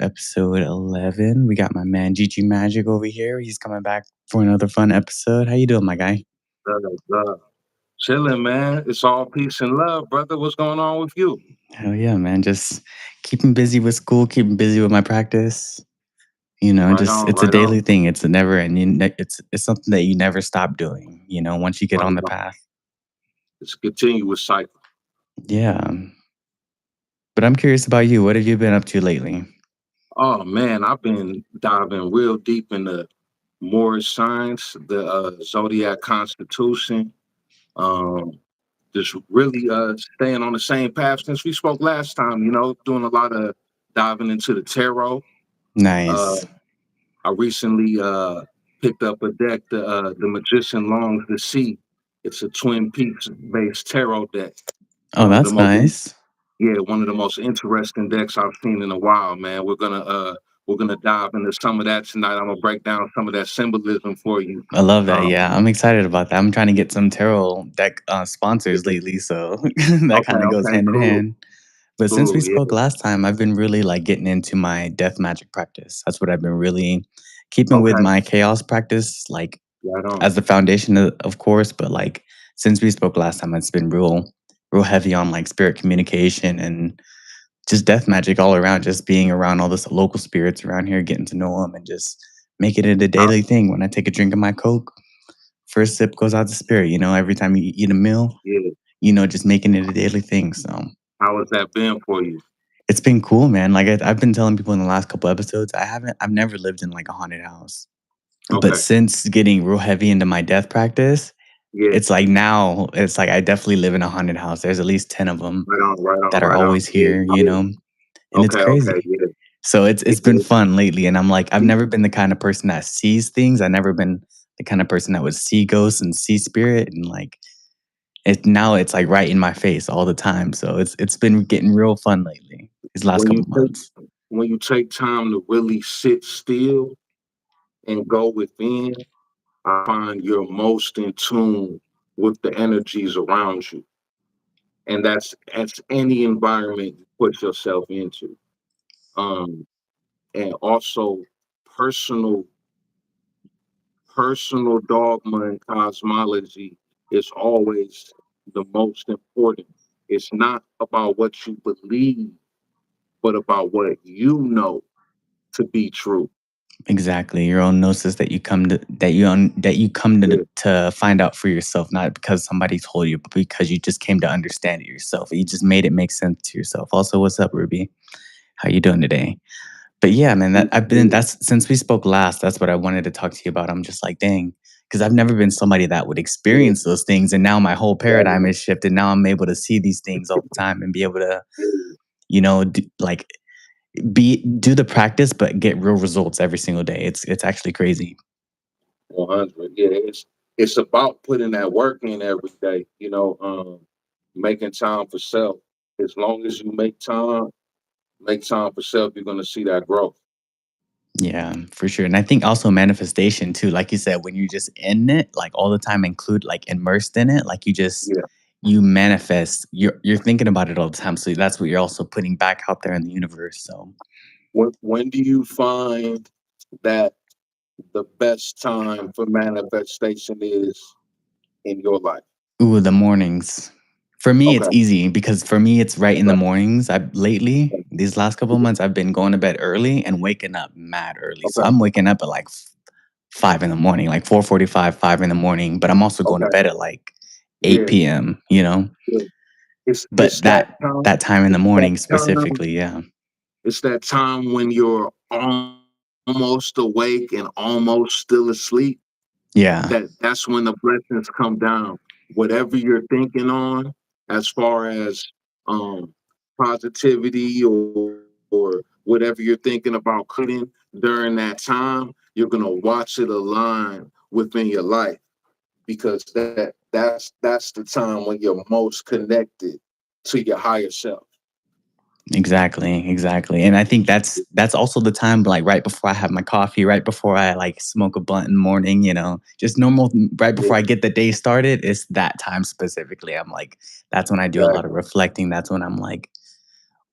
episode 11. We got my man GiGi Magick over here. He's coming back for another fun episode. How you doing, my guy? Uh, Chilling, man. It's all peace and love, brother. What's going on with you? Hell yeah, man. Just keeping busy with school, keeping busy with my practice. Right Just on, it's a right on. daily thing. It's a never ending. It's something that you never stop doing. Once you get Right on the on. path. It's a continuous cycle. Yeah. But I'm curious about you. What have you been up to lately? Oh man, I've been diving real deep into Moorish science, the zodiac constitution. Um, just really staying on the same path since we spoke last time. Doing a lot of diving into the tarot. Uh, Nice. I recently picked up a deck, the Magician Longs the Sea. It's a Twin Peaks based tarot deck. Oh, One of the that's most nice. one of the most interesting decks I've seen in a while, man. We're gonna dive into some of that tonight. I'm gonna break down some of that symbolism for you. I love that. Um, Yeah, I'm excited about that. I'm trying to get some tarot deck sponsors lately, so that okay, kind of goes okay, hand in cool, hand. But since we cool, spoke yeah, last time, I've been really like getting into my death magic practice. That's what I've been really keeping with okay, my chaos practice, like right on. as the foundation, of course. But like since we spoke last time, it's been real heavy on like spirit communication and just death magic all around. Just being around all this local spirits around here, getting to know them, and just make it a How, daily thing. When I take a drink of my coke, first sip goes out to spirit. Every time you eat a meal, yeah, just making it a daily thing. So how has that been for you? it's been cool, man. Like I've been telling people in the last couple episodes, I've never lived in like a haunted house. But Okay, since getting real heavy into my death practice, yeah, it's like now it's like I definitely live in a haunted house. There's at least 10 of them right on, right on, that are right on. always Yeah, yeah. here, and it's Okay, okay, crazy. yeah, So it's been yeah. fun lately, and I'm like I've See, never been the kind of person that sees things. I've never been the kind of person that would see ghosts and see spirit, and like it's like right in my face all the time. So it's been getting real fun lately. These last when you couple take months. when you take time to really sit still and go within, I find you're most in tune with the energies around you. And that's any environment you put yourself into. Um, and also personal personal dogma and cosmology is always the most important. It's not about what you believe, but about what you know to be true. Exactly, your own gnosis that you come to that you come Yeah. to find out for yourself, not because somebody told you, but because you just came to understand it yourself. You just made it make sense to yourself. Also, what's up, Ruby? How you doing today? But yeah, man, that's since we spoke last, that's what I wanted to talk to you about. I'm just like, dang, because I've never been somebody that would Yeah. experience those things, and now my whole Right paradigm on. is shifted. Now I'm able to see these things all the time and be able to, Yeah. like do the practice, but get real results every single day. It's actually crazy. 100. Yeah, it's about putting that work in every day, making time for self. As long as you make time for self, you're gonna see that growth. Yeah, for sure. And I think also manifestation too, like you said, when you're just in it, like all the time, include like immersed in it, like Yeah. you manifest. You're thinking about it all the time. So that's what you're also putting back out there in the universe. So When do you find that the best time for manifestation is in your life? ooh, the mornings. For me, it's Okay. easy because for me, it's right in the Okay. mornings. I lately, Okay. these last couple of months, I've been going to bed early and waking up mad early. So Okay. I'm waking up at like 5 in the morning, like 4:45, 5 in the morning. But I'm also going to Okay. bed at like Yeah. 8 p.m. Yeah. It's But it's that time. that time in the It's that morning time. specifically, yeah. It's that time when you're almost awake and almost still asleep. Yeah, That's when the blessings come down. Whatever you're thinking on, as far as um, positivity or whatever you're thinking about creating during that time, you're gonna watch it align within your life because that's the time when you're most connected to your higher self. exactly. And I think that's also the time, like, right before I have my coffee, right before I, like, smoke a blunt in the morning, just normal right Yeah, before I get the day started, it's that time specifically. I'm like that's when I do a lot of exactly. reflecting. That's when I'm like,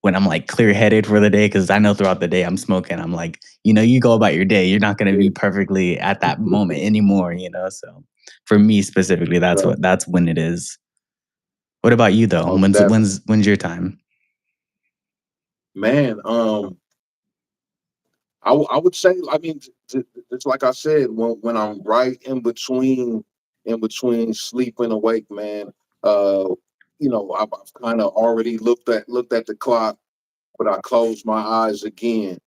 when I'm like clear headed for the day, because I know throughout the day I'm smoking. I'm like, you go about your day. You're not gonna Yeah, be perfectly at that moment anymore. So for me specifically, right. that's when it is. What about you though? Most When's definitely. when's when's your time? Man, I would say, I mean, it's like I said, when I'm right in between sleep and awake, man. Uh, I've kind of already looked at the clock, but I close my eyes again,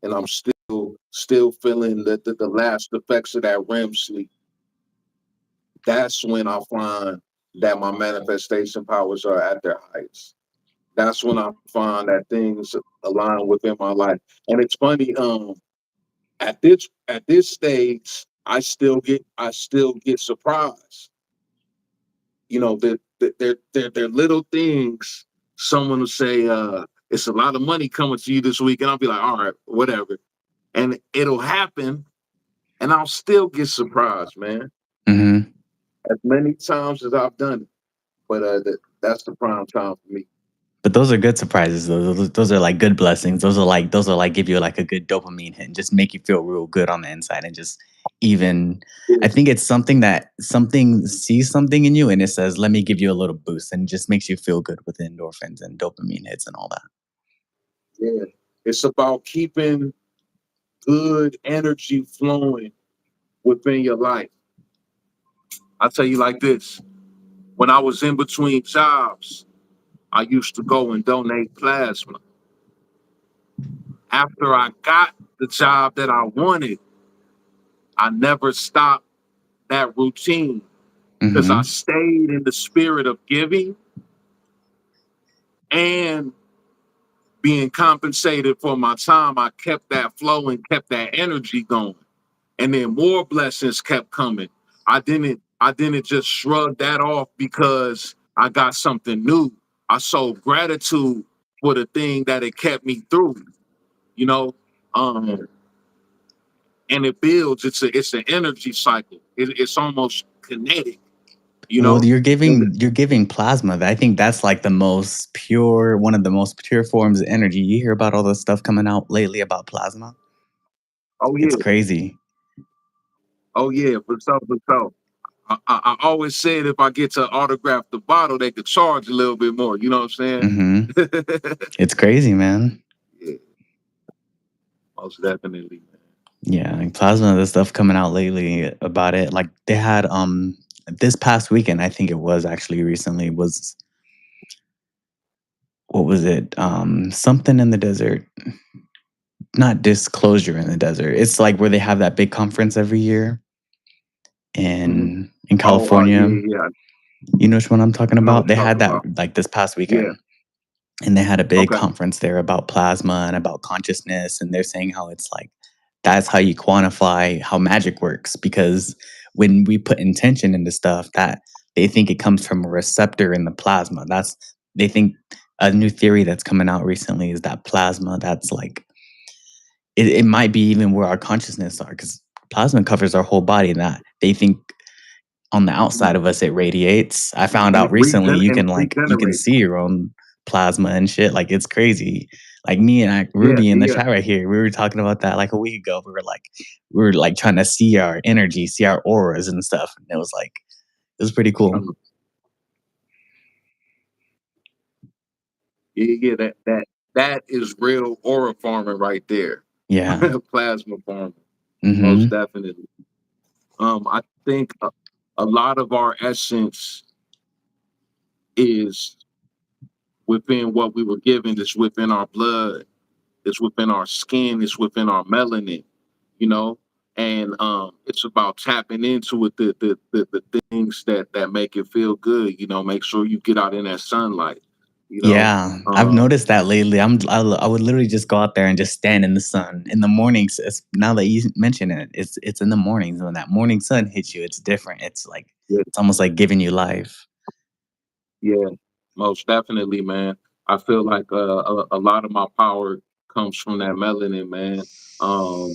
and I'm still feeling the last effects of that REM sleep. That's when I find that my manifestation powers are at their heights. That's when I find that things align within my life. And it's funny, at this stage, I still get surprised. You know, they're little things. Someone will say, it's a lot of money coming to you this week, and I'll be like, all right, whatever. And it'll happen, and I'll still get surprised, man. Hmm. As many times as I've done it. But that's the prime time for me. But those are good surprises. Those are like good blessings. Those are like give you like a good dopamine hit and just make you feel real good on the inside and just even. I Yeah, think it's something that something sees something in you and it says, "Let me give you a little boost," and it just makes you feel good with endorphins and dopamine hits and all that. yeah. It's about keeping good energy flowing within your life. I'll tell you like this. When I was in between jobs, I used to go and donate plasma. After I got the job that I wanted, I never stopped that routine because I Hmm. stayed in the spirit of giving and being compensated for my time. I kept that flow and kept that energy going. And then more blessings kept coming. I didn't just shrug that off because I got something new. I showed gratitude for the thing that it kept me through, you know. Um, and it builds. It's an energy cycle. It's almost kinetic, you Well, know. And you're giving plasma. I think that's like the most pure, one of the most pure forms of energy. You hear about all the stuff coming out lately about plasma? oh It's yeah, crazy. oh yeah, for sure, for sure. I always said if I get to autograph the bottle, they could charge a little bit more. You know what I'm Hmm. saying? It's crazy, man. Yeah, most definitely. Yeah, like plasma, the stuff coming out lately about it. Like they had this past weekend, I think it was actually recently, was what was it? Something in the desert. Not disclosure in the desert. It's like where they have that big conference every year Mhm. in Oh, California. yeah, yeah. You know which one I'm talking I know what about? They you're had talking that about. like this past Yeah. weekend. And they had a big Okay. conference there about plasma and about consciousness, and they're saying how it's like that's how you quantify how magic works, because when we put intention into stuff, that they think it comes from a receptor in the plasma. That's they think a new theory that's coming out recently is that plasma, that's like it might be even where our consciousness are, because plasma covers our whole body, and that they think on the outside Mhm. of us, it radiates. I found And out recently and it you can regenerates. see your own plasma and shit. Like it's crazy. Like me and Yeah, Ruby in the yeah. chat right here, we were talking about that like a week ago. We were like trying to see our energy, see our auras and stuff. And it was pretty cool. Um, yeah, yeah, that is real aura farming right there. Yeah. Plasma farming, most Hmm. definitely. I think a lot of our essence is within what we were given, is within our blood, it's within our skin, it's within our melanin, you know. And it's about tapping into it, the things that make it feel good, you know. Make sure you get out in that sunlight, you know. Yeah, I've Um, noticed that lately. I would literally just go out there and just stand in the sun in the mornings. Now that you mention it, it's in the mornings when that morning sun hits you. It's different. It's like yeah, it's almost like giving you life. yeah, most definitely, man. I feel like a lot of my power comes from that melanin, man. Um,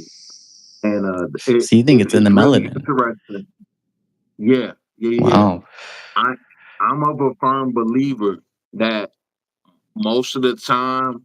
and So you think it's in the it's really melanin? interesting. Yeah, yeah, yeah. Wow. I I'm of a firm believer that most of the time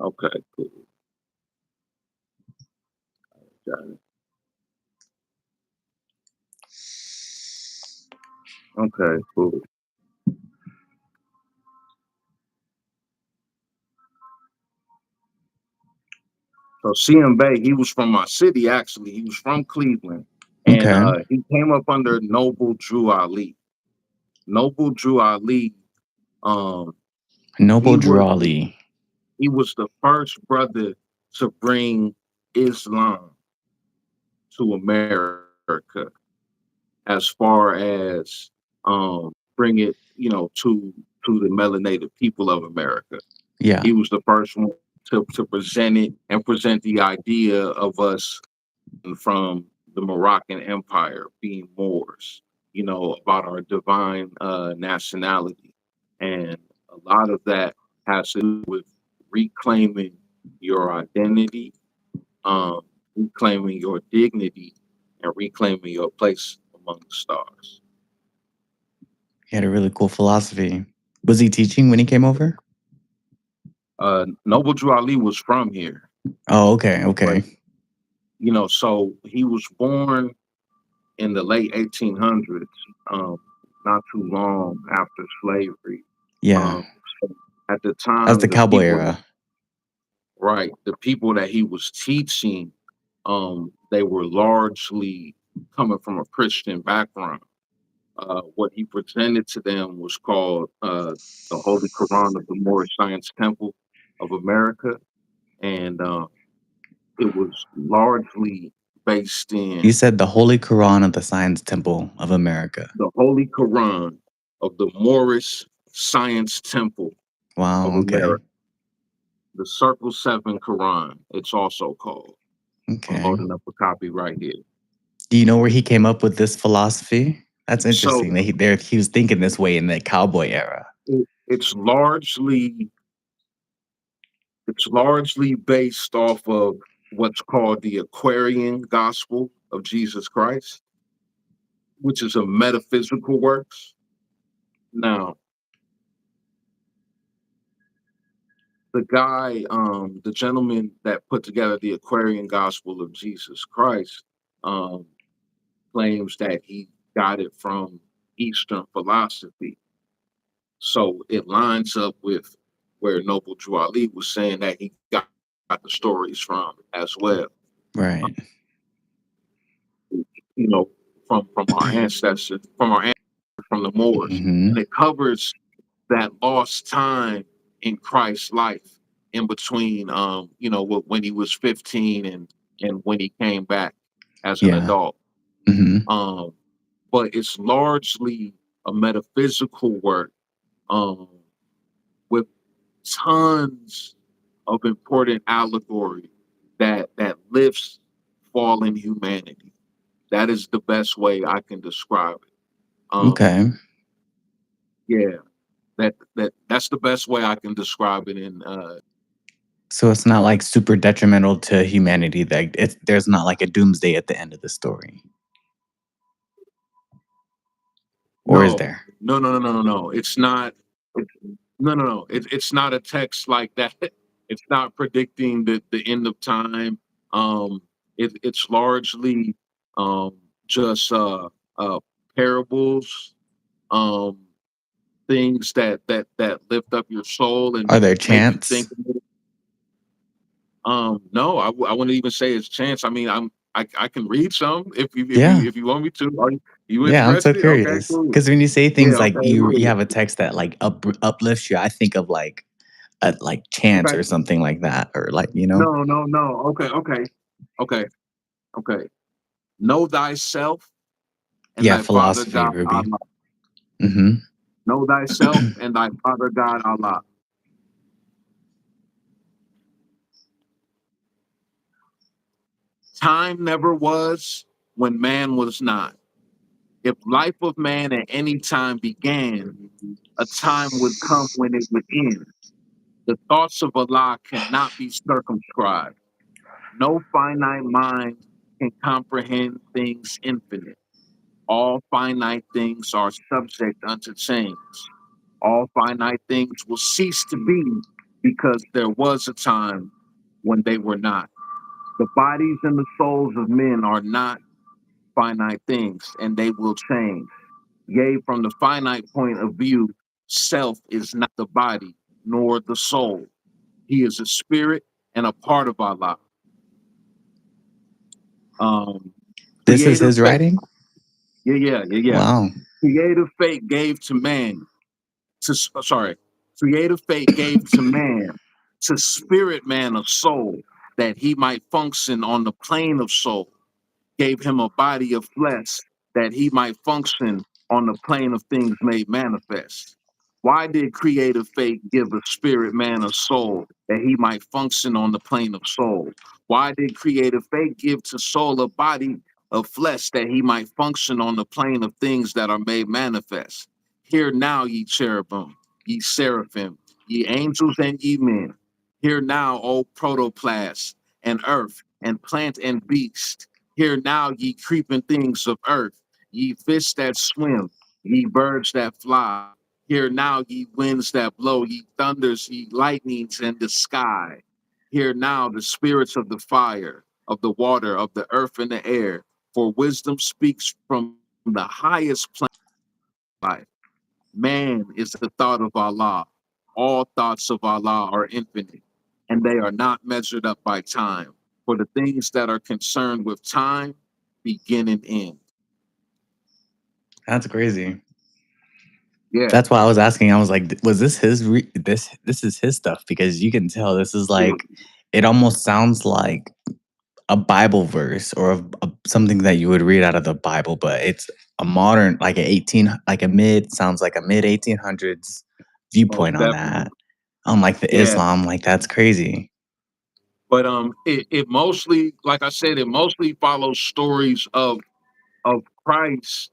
Okay, cool. Got it. Okay, cool. So CM Bay, he was from my city actually. He was from Cleveland, and Okay. he came up under Noble Drew Ali. Noble Drew Ali, um, Noble he Drew was Ali. he was the first brother to bring Islam to America, as far as bring it, to the melanated people of America. Yeah. He was the first one to present it and present the idea of us from the Moroccan Empire being Moors, about our divine nationality. And a lot of that has to do with reclaiming your identity, um, reclaiming your dignity, and reclaiming your place among the stars. He had a really cool philosophy. Was he teaching when he came over? Noble Drew Ali was from here, Oh, okay, but okay. so he was born in the late 1800s, um, not too long after slavery. Yeah. Um, so at the That's time, the cowboy era. the people that he was teaching, they were largely coming from a Christian background. What he presented to them was called the Holy Quran of the Moorish Science Temple of America, and it was largely based You in said the Holy Quran of the Science Temple of America. the Holy Quran of the Moorish Science Temple of Wow, okay. America, the Circle 7 Quran, it's also called. I'm Okay. holding up a copy right here. Do you know where he came up with this philosophy? That's So interesting that he was thinking this way in the cowboy era. it's largely based off of what's called the Aquarian Gospel of Jesus Christ, which is a metaphysical works. Now, the gentleman that put together the Aquarian Gospel of Jesus Christ, um, claims that he got it from Eastern philosophy. So it lines up with where Noble Drew Ali was saying that he got the stories from as well. Right. You know, from our ancestors, from the Moors, Hmm. and it covers that lost time in Christ's life in between, when he was 15 and when he came back as an Yeah. adult. Hmm. Um, but it's largely a metaphysical work, um, with tons of important allegory that lifts fallen humanity. That is the best way I can describe it. Okay. Yeah, that's the best way I can describe it. In So it's not like super detrimental to humanity that there's not like a doomsday at the end of the story. Or is No, there? no, no, no, no, no, no. It's not. It's, no, no, no. It's not a text like that. It's not predicting the end of time. Um, it's largely um, just uh, parables, um, things that lift up your soul and Are there make you think. chants? No, I wouldn't even say it's chance. I mean, I can read some if you if you Yeah. if you want me to. Are you Yeah, I'm so interested? Okay, curious. cool. Because when you say Yeah, things like okay, you cool. have a text that like uplifts you, I think of like chants Okay. or something like that, or like No, no, no. Okay, okay, okay, okay. Know thyself and yeah, thy Father philosophy, God Ruby. Allah. Hmm. Know thyself and thy Father God Allah. Time never was when man was not. If life of man at any time began, a time would come when it would end. The thoughts of Allah cannot be circumscribed. No finite mind can comprehend things infinite. All finite things are subject unto change. All finite things will cease to be, because there was a time when they were not. The bodies and the souls of men are not finite things, and they will change. Yea, from the finite point of view, self is not the body nor the soul. He is a spirit and a part of Allah. Um, This is creative his fate, writing? yeah. Wow. Creative fate gave to man sorry, creative fate gave to man, to spirit man a soul that he might function on the plane of soul, gave him a body of flesh that he might function on the plane of things made manifest. Why did creative fate give a spirit man a soul that he might function on the plane of soul? Why did creative fate give to soul a body of flesh that he might function on the plane of things that are made manifest? Hear now, ye cherubim, ye seraphim, ye angels and ye men. Hear now, O protoplast, and earth, and plant and beast. Hear now, ye creeping things of earth, ye fish that swim, ye birds that fly. Hear now, ye winds that blow, ye thunders, ye lightnings in the sky. Hear now the spirits of the fire, of the water, of the earth and the air. For wisdom speaks from the highest plane of life. Man is the thought of Allah. All thoughts of Allah are infinite, and they are not measured up by time. For the things that are concerned with time begin and end. That's crazy. Yeah, That's why I was asking. I was like, was this his this is his stuff because you can tell this is yeah. like it almost sounds like a Bible verse or something that you would read out of the Bible, but it's a modern like a 18 like a mid sounds like a mid 1800s Most viewpoint on definitely. that. Unlike the Yeah. Islam, like that's crazy. But it mostly, like I said, it mostly follows stories of Christ.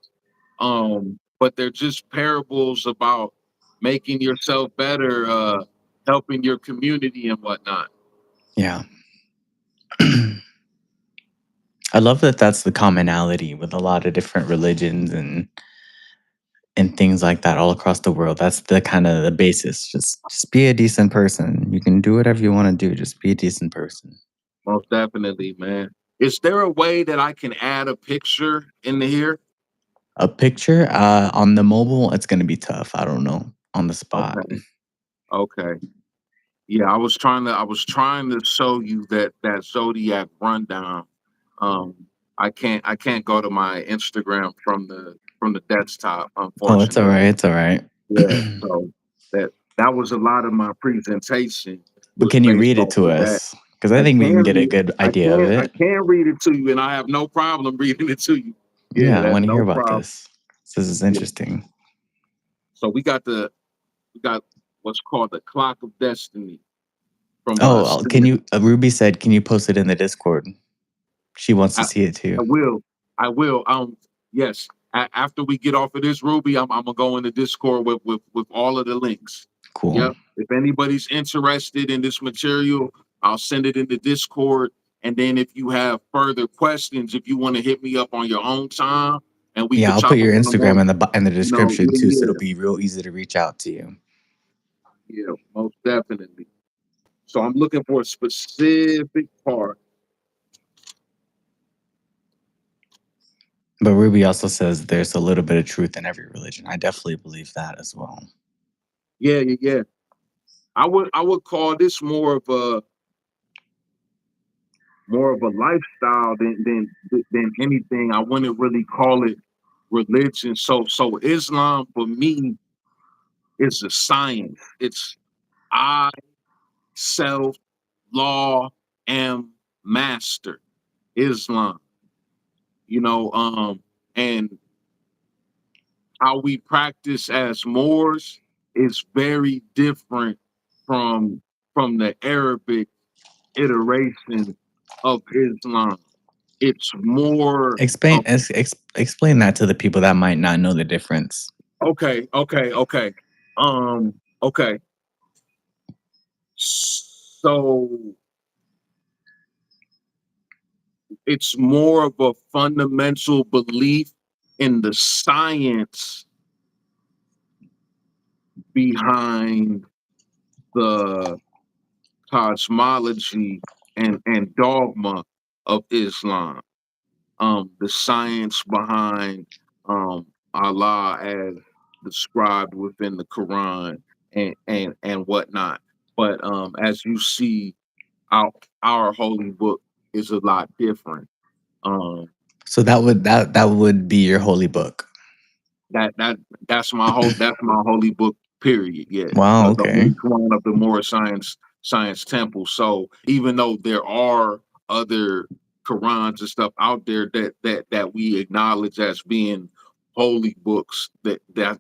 But they're just parables about making yourself better, helping your community and whatnot. Yeah. I love that that's the commonality with a lot of different religions and things like that all across the world. That's the kind of the basis. Just be a decent person. You can do whatever you want to do. Just be a decent person. Most definitely, man. Is there a way that I can add a picture in here? A picture on the mobile, it's gonna be tough. I don't know on the spot. Okay. Okay. Yeah, I was trying to show you that zodiac rundown. Um, I can't go to my Instagram from the desktop, Oh, it's all unfortunately. right. It's all right. Yeah, so that was a lot of my presentation But was can you based read it off to of that. us? Because I I think we can can get a read good I idea of can I it. can read it to you, and I have no problem reading it to you. Yeah, Yeah, I that's want to hear no about problem. this. This is Yeah. interesting. So we got what's called the clock of destiny from Can Stephen. you? Ruby said, "Can you post it in the Discord?" She wants to I, see it too. I will. I will. Yes. After we get off of this, Ruby, I'm gonna go in the Discord with all of the links. Cool. Yep. If anybody's interested in this material, I'll send it in the Discord. And then if you have further questions, if you want to hit me up on your own time, and we Yeah, could I'll put chop it your on the more, Instagram in the description too, so yeah, it'll be real easy to reach out to you. yeah, most definitely. So I'm looking for a specific part. But Ruby also says there's a little bit of truth in every religion. I definitely believe that as well. Yeah, yeah, yeah. I would call this more of a lifestyle than anything. I wouldn't really call it religion. So Islam for me is a science. It's I self law am master. Islam, and how we practice as Moors is very different from from the Arabic iteration of Islam. It's more Explain of explain that to the people that might not know the difference. okay. Okay. So it's more of a fundamental belief in the science behind the cosmology and dogma of Islam, the science behind Allah as described within the Quran and whatnot. But as you see, our our holy book is a lot different. Um, So that would be your holy book. that that that's my holy book. Period. Yeah, Wow, the okay. Holy Quran of the Moor Science Temple. So even though there are other Qurans and stuff out there that we acknowledge as being holy books,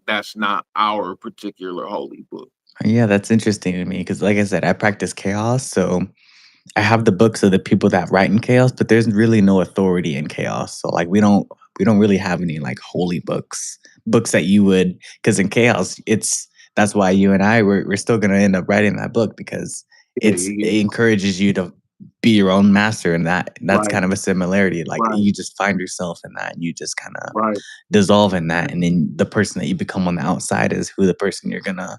that's not our particular holy book. Yeah, that's interesting to me because, like I said, I practice chaos, so I have the books of the people that write in chaos, but there's really no authority in chaos. So like we don't really have any like holy books, books that you would, because in chaos, it's that's why you and I we're still gonna end up writing that book because Yeah, yeah, it encourages you to be your own master, and that's right, kind of a similarity. Like right, you just find yourself in that, and you just kind of right. dissolve in that, and then the person that you become on the outside is who the person you're gonna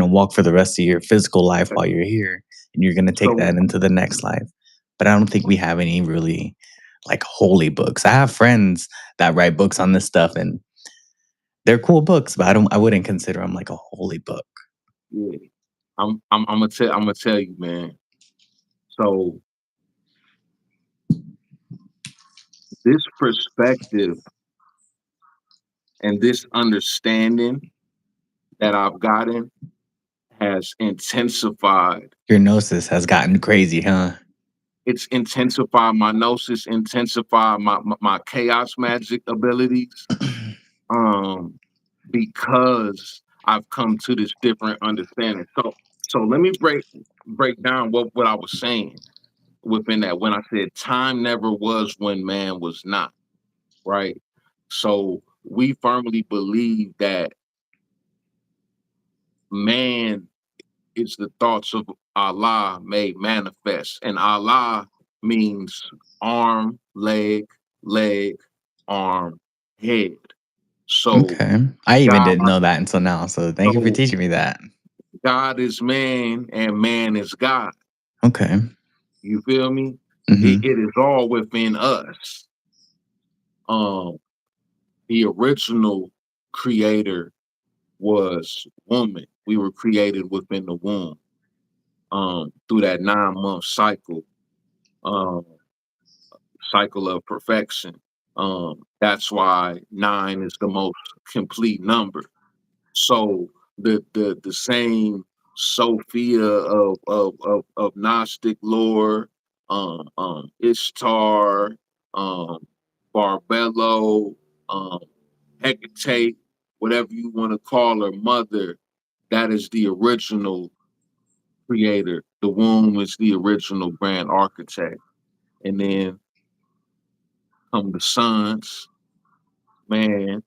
walk for the rest of your physical life while you're here, and you're gonna take So that into the next life. But I don't think we have any really like holy books. I have friends that write books on this stuff, and they're cool books, but I wouldn't consider them like a holy book. yeah, I'm gonna tell you, man. So this perspective and this understanding that I've gotten has intensified. Your gnosis has gotten crazy, huh? It's intensified my gnosis, intensified my chaos magic abilities. Um, because I've come to this different understanding. So let me break down what I was saying within that when I said time never was when man was not, right? So we firmly believe that man is the thoughts of Allah made manifest. And Allah means arm, leg, arm, head. So Okay. I even God, didn't know that until now, so thank you for so teaching me that. God is man and man is God. Okay. You feel me? Mhm. It is all within us. Um, the original creator was woman. We were created within the womb, through that 9 month um, cycle of perfection. That's why nine is the most complete number. So the same Sophia of Gnostic lore, Ishtar, um, Barbello, um, Hecate, whatever you want to call her, mother, that is the original creator. The womb is the original grand architect, and then come the sons, man,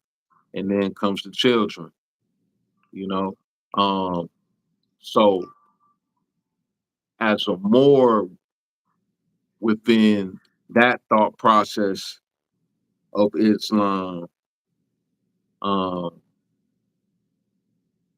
and then comes the children. You know, um, so as a more within that thought process of Islam, um,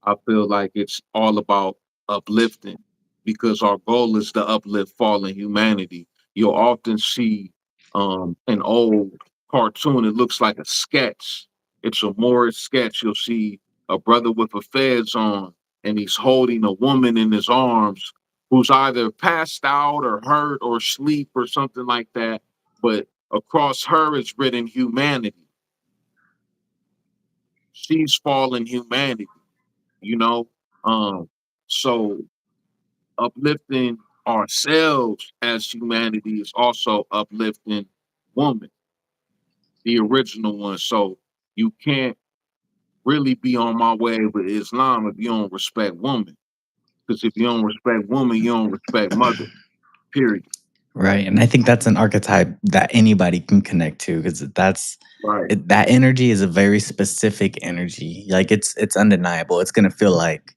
I feel like it's all about uplifting because our goal is to uplift fallen humanity. You'll often see an old cartoon, it looks like a sketch. It's a Moorish sketch. You'll see a brother with a fez on, and he's holding a woman in his arms who's either passed out or hurt or asleep or something like that. But across her is written humanity. She's fallen humanity, you know? Um, so uplifting ourselves as humanity is also uplifting woman, the original one. So you can't really be on my way with Islam if you don't respect woman. Because if you don't respect woman, you don't respect mother. Period. Right, and I think that's an archetype that anybody can connect to because Right. that energy is a very specific energy. Like it's undeniable. It's gonna feel like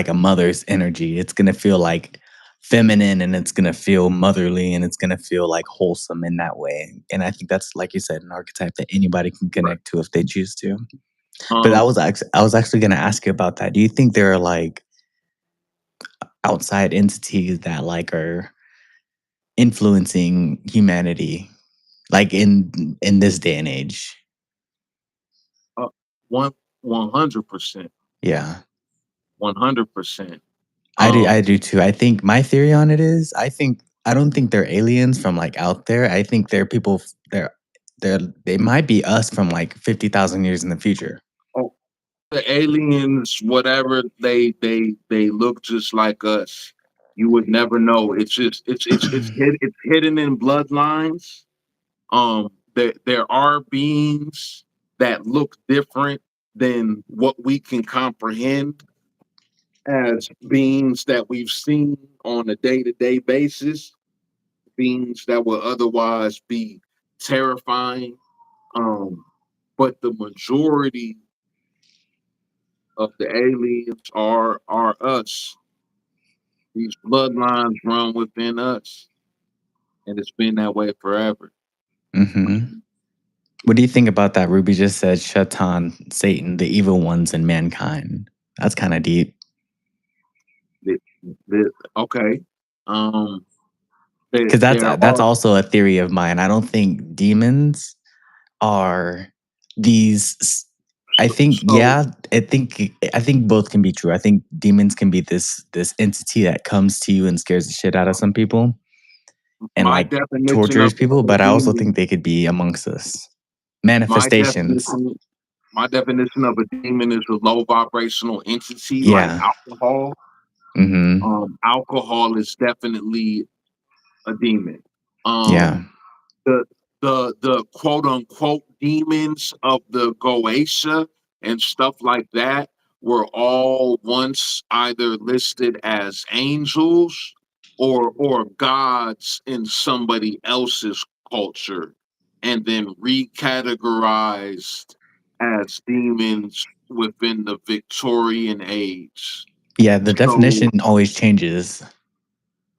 a mother's energy. It's gonna feel like feminine, and it's gonna feel motherly, and it's gonna feel like wholesome in that way. And I think that's, like you said, an archetype that anybody can Right. connect to if they choose to. But Um, I was actually gonna ask you about that. Do you think there are like outside entities that like are influencing humanity, like in this day and age. Uh, one 100%, Yeah. 100%. I Um, do too. I think my theory on it is I don't think they're aliens from like out there. I think they're people they might be us from like 50,000 years in the future. oh, the aliens, whatever they look just like us. You would never know. It's just it's hidden in bloodlines. There are beings that look different than what we can comprehend as beings that we've seen on a day-to-day basis, beings that will otherwise be terrifying. Um, but the majority of the aliens are us. These bloodlines run within us, and it's been that way forever. Mhm. What do you think about that? Ruby just said Shaitan, Satan, the evil ones in mankind. That's kind of deep. The, okay, um, Because there that's are also a theory of mine. I don't think demons are these. I think so yeah. I think both can be true. I think demons can be this entity that comes to you and scares the shit out of some people and my like definition tortures of people. a But I also demon, think they could be amongst us. my Manifestations. definition, my definition of a demon is a low vibrational entity like Yeah. alcohol. Hmm. Alcohol is definitely a demon. Yeah. The the quote unquote demons of the Goetia and stuff like that were all once either listed as angels or gods in somebody else's culture and then recategorized as demons within the Victorian age. Yeah. The So definition always changes.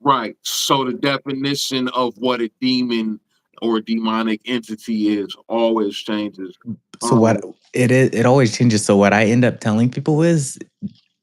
right. So the definition of what a demon or demonic entity is always changes. So what Um, it is, it always changes. So what I end up telling people is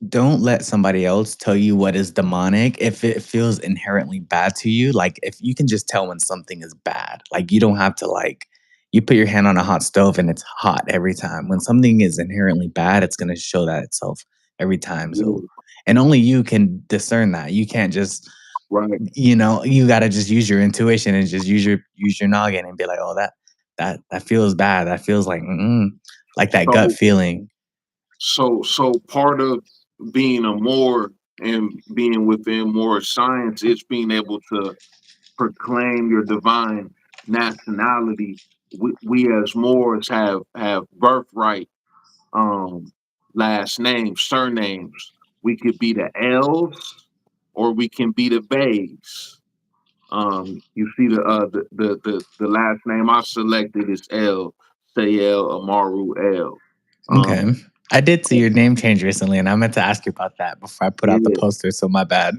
don't let somebody else tell you what is demonic if it feels inherently bad to you. Like if you can just tell when something is bad, like you don't have to like you put your hand on a hot stove and it's hot every time. When something is inherently bad, it's going to show that itself every time. So yeah, and only you can discern that. You can't just right. you got to just use your intuition and just use your noggin and be like, "Oh, that feels bad. That feels like that gut So feeling." so part of being a Moor and being within Moor science is being able to proclaim your divine nationality. We as Moors have birthright, um, last names, surnames. We could be the L's or we can be the Bays. You see the last name I selected is L, Sayel Amaru L. Okay. Um, I did see your name change recently, and I meant to ask you about that before I put out the yeah, poster, so my bad.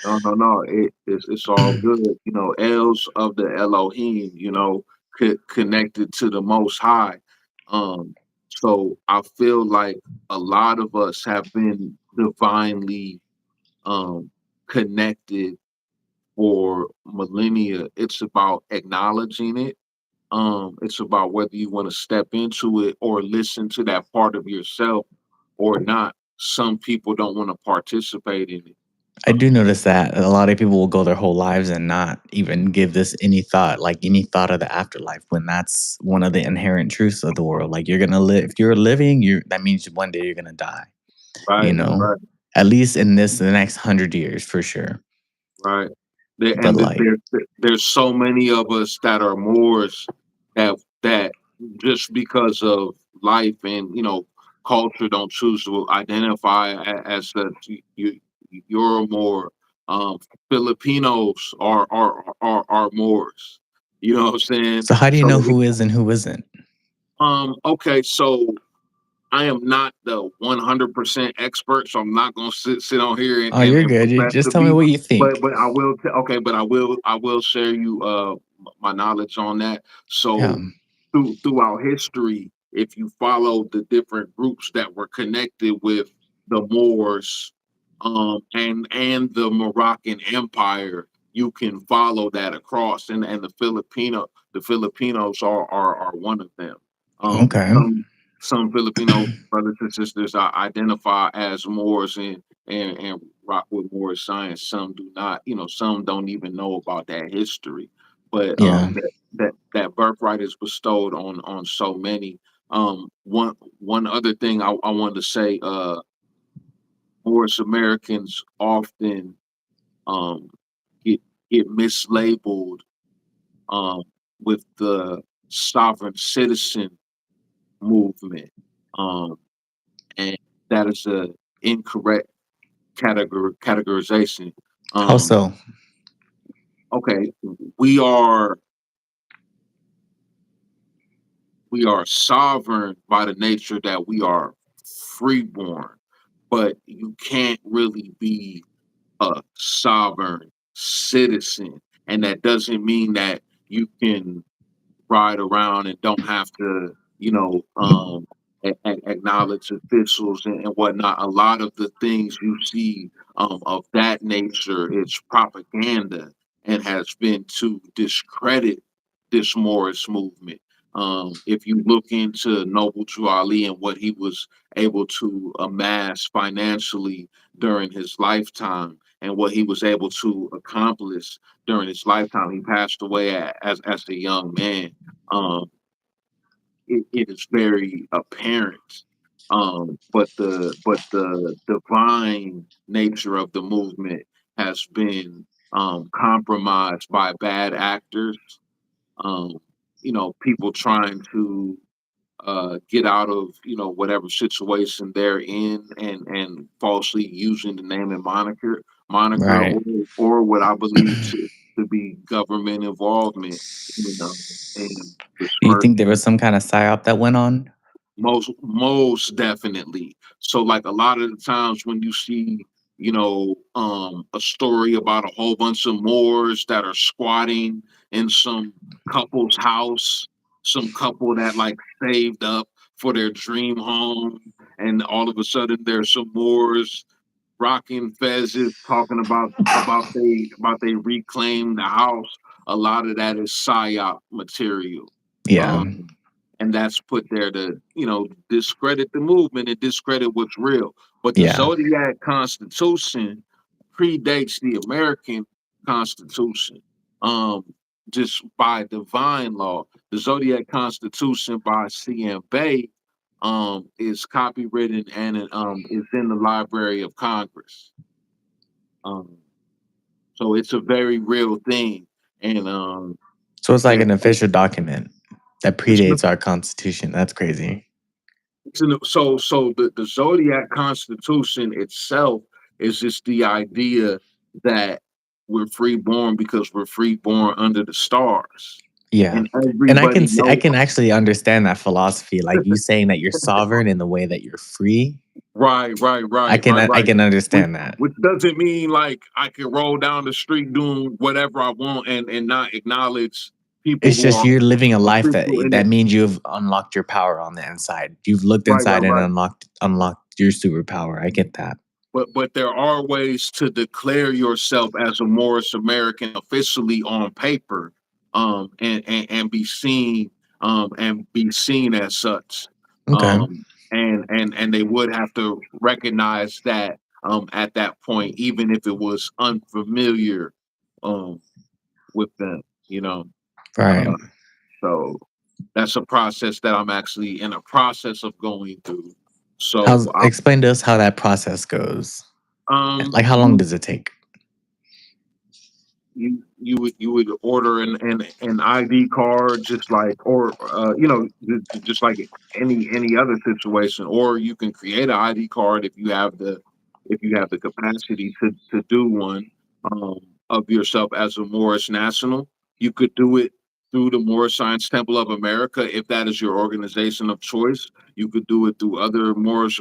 no. It's all good. You know, L's of the Elohim. You know, connected to the Most High. So I feel like a lot of us have been divinely um connected for millennia. It's about acknowledging it. It's about whether you want to step into it or listen to that part of yourself or not. Some people don't want to participate in it. I do notice that a lot of people will go their whole lives and not even give this any thought, like any thought of the afterlife, when that's one of the inherent truths of the world. Like you're gonna live, if you're living, you that means one day you're gonna die. You Right, know, right, at least in the next 100 years for sure. right. But like, There's so many of us that are Moors that just because of life and culture don't choose to identify as such. You're more um, Filipinos are Moors. You know what I'm saying? so how do you So know who is and who isn't? okay, so I am not the 100% expert, so I'm not gonna sit on here Oh, you're and good. You profess just to tell me be. what you But think. I will okay, but I will share you my knowledge on that. Yeah. So throughout history, if you follow the different groups that were connected with the Moors, and the Moroccan Empire. You can follow that across, and the Filipinos are one of them. Okay. Some Filipino brothers and sisters identify as Moors and rock with Moorish science. Some do not. Some don't even know about that history. But Yeah. that birthright is bestowed on so many. One other thing I wanted to say. Moorish Americans often um, get get mislabeled um, with the sovereign citizen movement, um, and that is a incorrect categorization. How Um, so? okay, we are we are sovereign by the nature that we are freeborn, but you can't really be a sovereign citizen. And that doesn't mean that you can ride around and don't have to, acknowledge officials and whatnot. A lot of the things you see of that nature is propaganda and has been to discredit this Morris movement. If you look into Noble Drew Ali and what he was able to amass financially during his lifetime and what he was able to accomplish during his lifetime, he passed away as a young man. Um, it is very apparent. But the divine nature of the movement has been compromised by bad actors. Um, people trying to get out of whatever situation they're in and falsely using the name and moniker Right. or what I believe to be government involvement, and Do you think there dispersing. was some kind of psyop that went on? Most definitely. So like a lot of the times when you see, a story about a whole bunch of Moors that are squatting in some couple's house, some couple that like saved up for their dream home, and all of a sudden there's some Moors rocking fezzes talking about they reclaim the house. A lot of that is psyop material. Yeah. Um, and that's put there to discredit the movement and discredit what's real. But the Yeah. Zodiac Constitution predates the American Constitution. Um, just by divine law, the Zodiac Constitution by C.M. Bay is copywritten and it is in the Library of Congress. Um, so it's a very real thing, and So it's like and an official document that it's predates our constitution. That's crazy. so the zodiac constitution itself is just the idea that we're freeborn because we're freeborn under the stars, Yeah. and And everybody I knows. can actually understand that philosophy. Like you saying that you're sovereign in the way that you're free. Right, right, I right, can right, I right. can Which understand that. which doesn't mean like I can roll down the street doing whatever I want and not acknowledge people It's who just are you're living a life official in that it. means you've unlocked your power on the inside. You've looked Right, right, inside and right. unlocked your superpower. I get that. But there are ways to declare yourself as a Morris American officially on paper, and be seen as such, Okay. and they would have to recognize that at that point, even if it was unfamiliar um, with them, Right. Uh, so that's a process that I'm actually in a process of going through. So How's explain to us how that process goes. Like how long you does it take? you would order an ID card just like or just like any other situation, or you can create an ID card if you have the capacity to do one um, of yourself as a Moorish national. You could do it through the Moorish Science Temple of America if that is your organization of choice. You could do it through other Moorish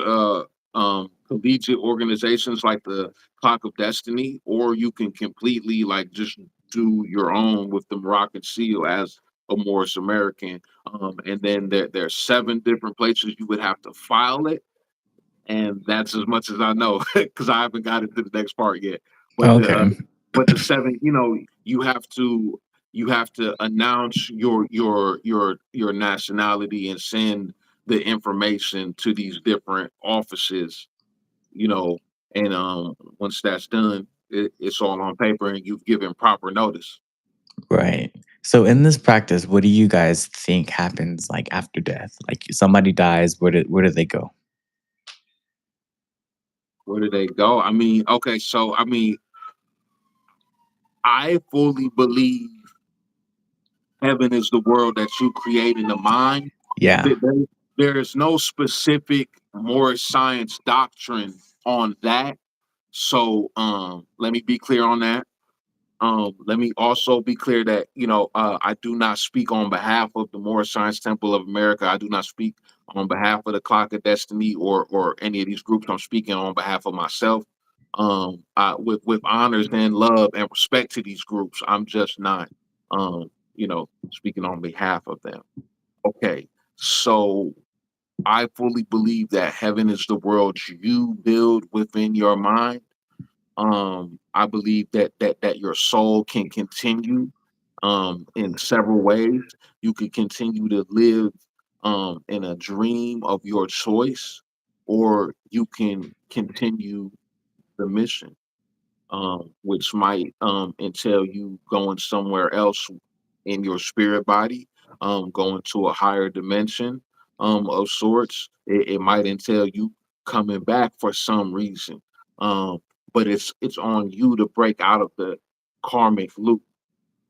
collegiate organizations like the Clock of Destiny, or you can completely like just do your own with the Moroccan seal as a Moorish American. And then there's 7 different places you would have to file it. and that's as much as I know because I haven't got into the next part yet. But Okay. the seven, you have to announce your nationality and send the information to these different offices, you know, and once that's done, it's all on paper and you've given proper notice. Right. So in this practice, what do you guys think happens like after death? Like somebody dies, where do they go? Where do they go? I mean, okay, so I mean, I fully believe heaven is the world that you create in the mind. Yeah. There, there- there is no specific more science doctrine on that. So let me be clear on that. Let me also be clear that I do not speak on behalf of the Moorish Science Temple of America. I do not speak on behalf of the Clock of Destiny or any of these groups. I'm speaking on behalf of myself. With honors and love and respect to these groups, I'm just not, speaking on behalf of them. Okay, so I fully believe that heaven is the world you build within your mind. I believe that your soul can continue in several ways. You can continue to live in a dream of your choice, or you can continue the mission, which might entail you going somewhere else in your spirit body, going to a higher dimension of sorts. It might entail you coming back for some reason, um, but it's on you to break out of the karmic loop.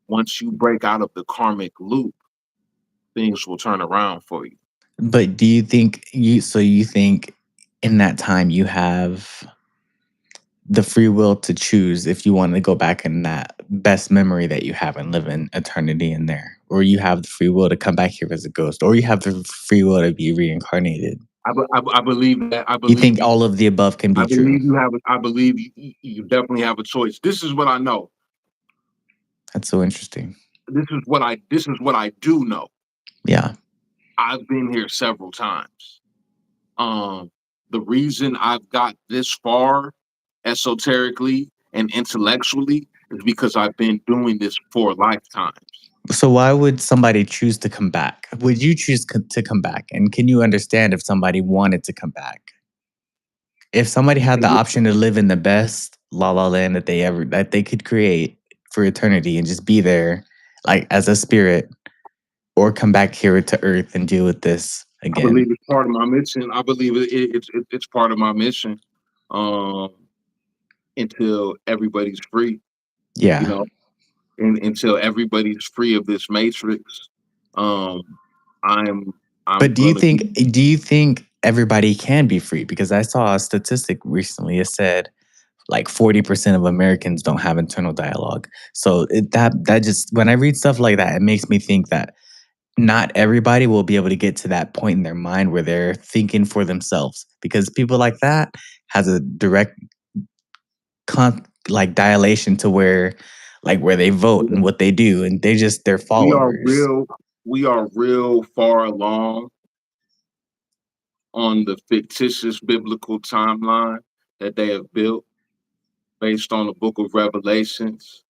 Once you break out of the karmic loop, things will turn around for you. But do you think you think in that time you have the free will to choose if you want to go back in that best memory that you have and live in eternity in there, or you have the free will to come back here as a ghost, or you have the free will to be reincarnated? I believe that. You think all of the above can be true? I believe you definitely have a choice. This is what I know. That's so interesting. This is what I do know. Yeah. I've been here several times. Um, the reason I've got this far esoterically and intellectually is because I've been doing this for lifetimes. So why would somebody choose to come back? Would you choose to come back? And can you understand if somebody wanted to come back? If somebody had the option to live in the best la la land that they could create for eternity and just be there like as a spirit, or come back here to earth and deal with this I believe again. it's part of my mission. I believe it's part of my mission. Um, until everybody's free, you Yeah. know, and until everybody's free of this matrix, um, I'm But I'm gonna be. do you think everybody can be free? Because I saw a statistic recently. It said like 40% of Americans don't have internal dialogue. So that just when I read stuff like that, it makes me think that not everybody will be able to get to that point in their mind where they're thinking for themselves, because people like that has a direct like dilation to where they vote and what they do, and they're We are followers. real. We are real far along on the fictitious biblical timeline that they have built based on the Book of Revelations,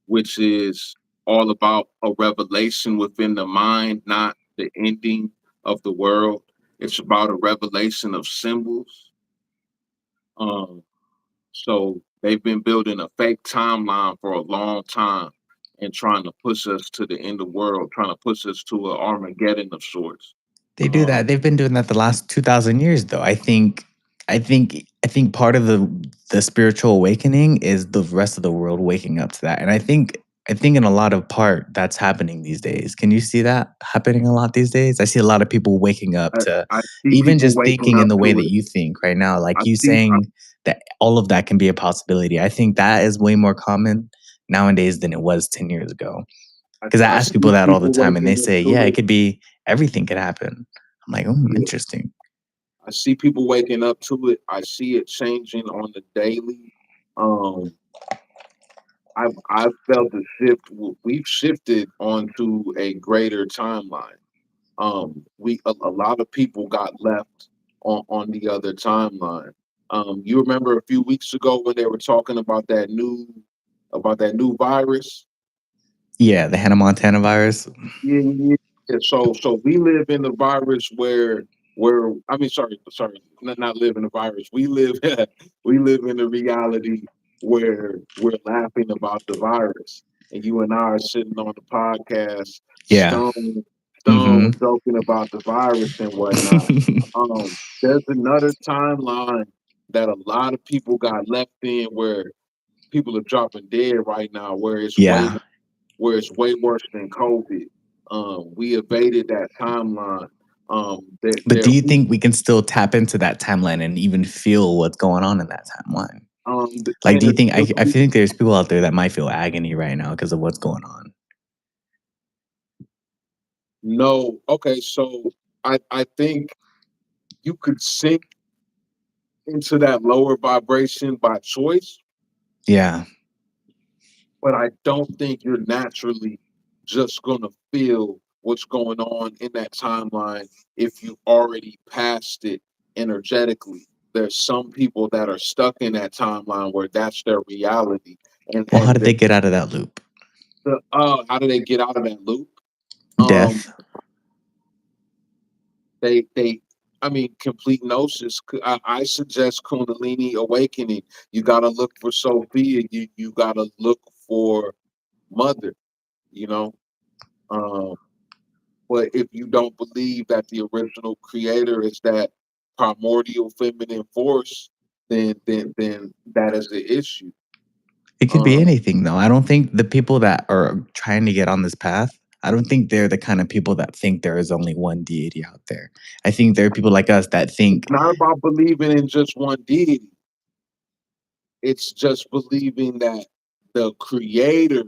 which is all about a revelation within the mind, not the ending of the world. It's about a revelation of symbols. Um, so they've been building a fake timeline for a long time and trying to push us to the end of the world, trying to push us to an Armageddon of sorts. They do Um, that. They've been doing that the last 2,000 years, though. I think part of the spiritual awakening is the rest of the world waking up to that, and I think in a lot of part that's happening these days. Can you see that happening a lot these days? I see a lot of people waking up I, to I see even people just waking thinking in up the way to that it. you think right now, like I you see. saying that all of that can be a possibility. I think that is way more common nowadays than it was 10 years ago. Because I I ask people see that all the people time, and they waking up say, "Yeah, to it it. could be everything could happen." I'm like, "Oh, Yeah. interesting." I see people waking up to it. I see it changing on the daily. Um, I've felt a shift. We've shifted onto a greater timeline. We a lot of people got left. on the other timeline. You remember a few weeks ago when they were talking about that new virus? Yeah, the Hannah Montana virus. Yeah, yeah. Yeah. So we live in the virus where I mean, sorry, not live in the virus. We live we live in the reality where we're laughing about the virus, and you and I are sitting on the podcast, Yeah. stone joking about the virus and whatnot. There's another timeline that a lot of people got left in where people are dropping dead right now, Yeah. where it's way worse than COVID. We evaded that timeline. But do you think we can still tap into that timeline and even feel what's going on in that timeline? Like, do you there's think I think there's people out there that might feel agony right now because of what's going on? no. Okay, so I think you could sink into that lower vibration by choice, Yeah. but I don't think you're naturally just gonna feel what's going on in that timeline if you already passed it energetically. There's some people that are stuck in that timeline where that's their reality, Well, how and did they get out of that loop? how do they get out of that loop? Um, Death. they I mean, complete gnosis. I suggest Kundalini awakening. You got to look for Sophia. You got to look for Mother. You know, um, but if you don't believe that the original creator is that primordial feminine force, then that is the issue. It could be Um, anything, though. I don't think the people that are trying to get on this path, I don't think they're the kind of people that think there is only one deity out there. I think there are people like us that it's think not about believing in just one deity. It's just believing that the creator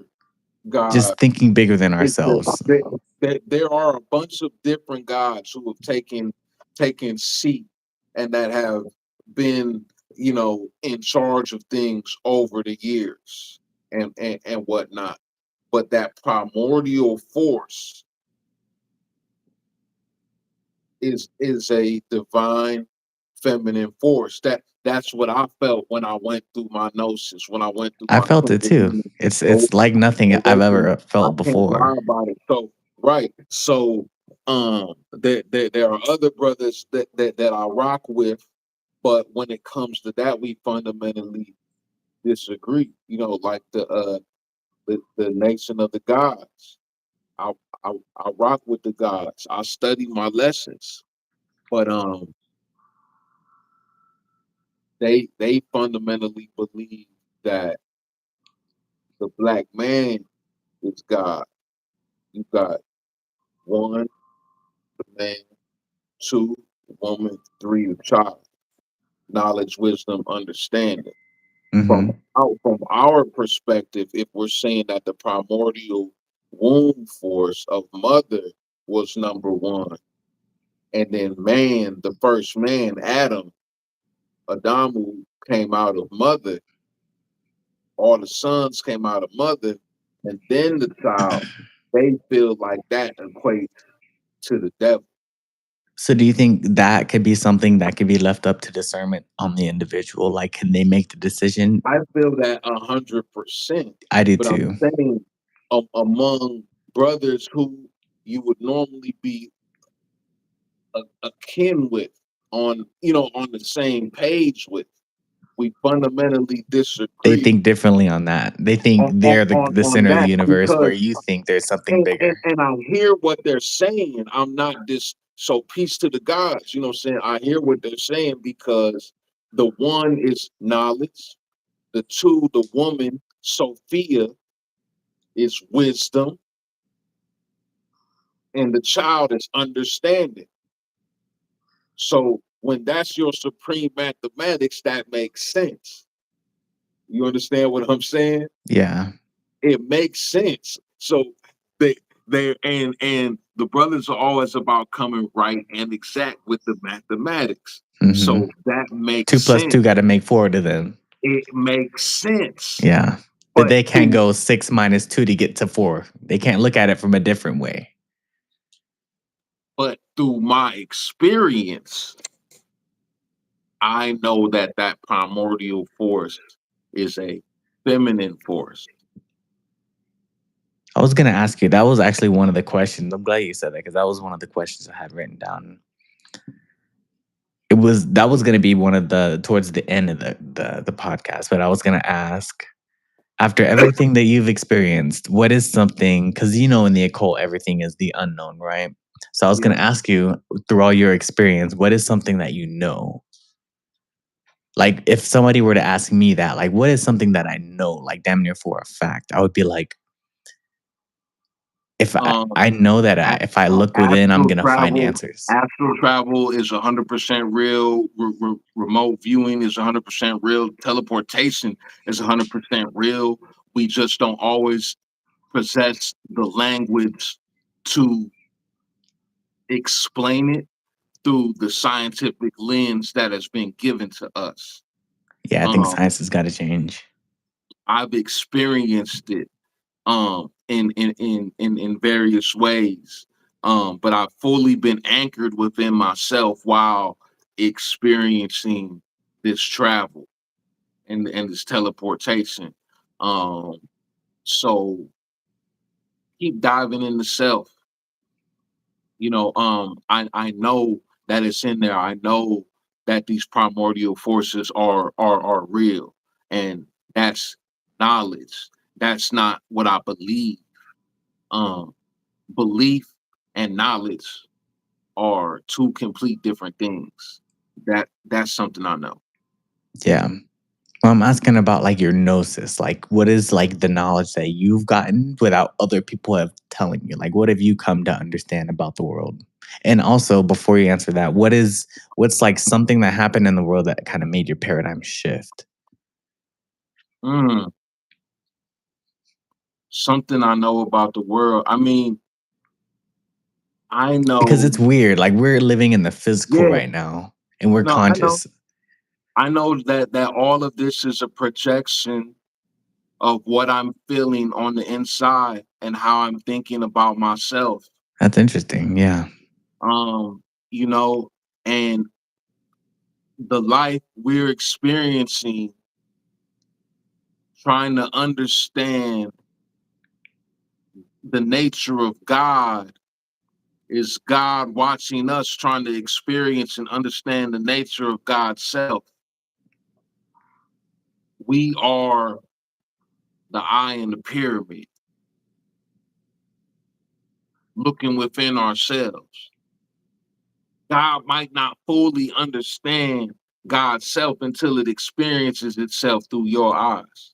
God just thinking bigger than is ourselves. there are a bunch of different gods who have taken seat and that have been, in charge of things over the years and whatnot. But that primordial force is a divine feminine force. That's what I felt when I went through my gnosis, when I went through I my felt it too. Kundalini It's like nothing I've awakening. ever I felt can't before. lie about it. So right. So there are other brothers that I rock with, but when it comes to that, we fundamentally disagree. Like the nation of the gods. I, I rock with the gods. I study my lessons, but they fundamentally believe that the black man is God. You got one, the man, two, the woman, three, the child. Knowledge, wisdom, understanding. From Hmm. from our perspective, if we're saying that the primordial womb force of mother was number one, and then man, the first man, Adamu came out of mother, all the sons came out of mother, and then the child, they feel like that equates to the devil. So do you think that could be something that could be left up to discernment on the individual? Like, can they make the decision? I feel that 100%, I do but I'm too. saying among brothers who you would normally be akin with, on the same page with, we fundamentally They disagree think differently on that. They think on on they're on, the on center of the that universe where because you think there's something and, and bigger. and I hear what they're saying. I'm not this so peace to the gods, what I'm saying? I hear what they're saying because the one is knowledge, the two, the woman, Sophia, is wisdom, and the child is understanding. So when that's your supreme mathematics, that makes sense. You understand what I'm saying? Yeah. It makes sense. So they and the brothers are always about coming right and exact with the mathematics. Hmm. So that makes Two plus sense. two got to make four to them. It makes sense. Yeah. But But they can't through go 6 - 2 to get to 4. They can't look at it from a different way. but through my experience, I know that that primordial force is a feminine force. I was gonna ask you. That was actually one of the questions. I'm glad you said that because that was one of the questions I had written down. That was gonna be one of the towards the end of the podcast, but I was gonna ask, after everything that you've experienced, what is something, because you know in the occult everything is the unknown, right? So I was gonna Yeah. ask you, through all your experience, what is something that you know? Like if somebody were to ask me that, like what is something that I know, like damn near for a fact, I would be like, if Um, I know that if I look within, I'm gonna find answers. astral travel is 100% real. Remote viewing is 100% real. Teleportation is 100% real. We just don't always possess the language to explain it through the scientific lens that has been given to us. Yeah, I think Um, science has got to change. I've experienced it in various ways. But I've fully been anchored within myself while experiencing this travel and this teleportation. Um, so keep diving into self. I know that it's in there. I know that these primordial forces are real, and that's knowledge. That's not what I believe. Um, Belief and knowledge are two complete different things. That's something I know. Yeah. Well, I'm asking about like your gnosis. Like, what is like the knowledge that you've gotten without other people have telling you? Like, what have you come to understand about the world? And also, before you answer that, what's like something that happened in the world that kind of made your paradigm shift? Mm, Something I know about the world. I mean, I Because know. it's weird. Like we're living in the physical Yeah, right now, and we're no, I know. conscious. I know that all of this is a projection of what I'm feeling on the inside and how I'm thinking about myself. That's interesting. Yeah. Um, you know, and the life we're experiencing, trying to understand the nature of God, is God watching us trying to experience and understand the nature of God's self. We are the eye in the pyramid, looking within ourselves. God might not fully understand God's self until it experiences itself through your eyes.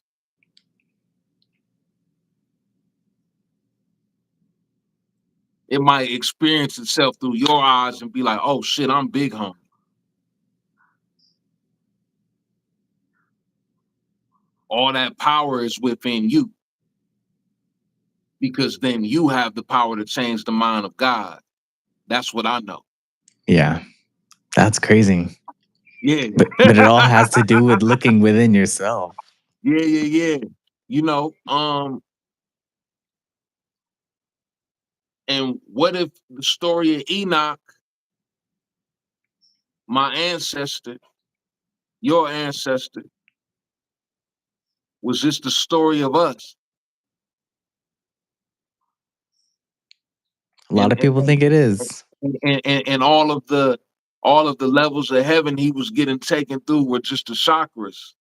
It might experience itself through your eyes and be like, oh shit, I'm big homie. All that power is within you because then you have the power to change the mind of God. That's what I know. Yeah. That's crazy. Yeah. But it all has to do with looking within yourself. Yeah. You know, and what if the story of Enoch, my ancestor, your ancestor, was just the story of us? A lot And of and people think it is. and all of the levels of heaven he was getting taken through were just the chakras.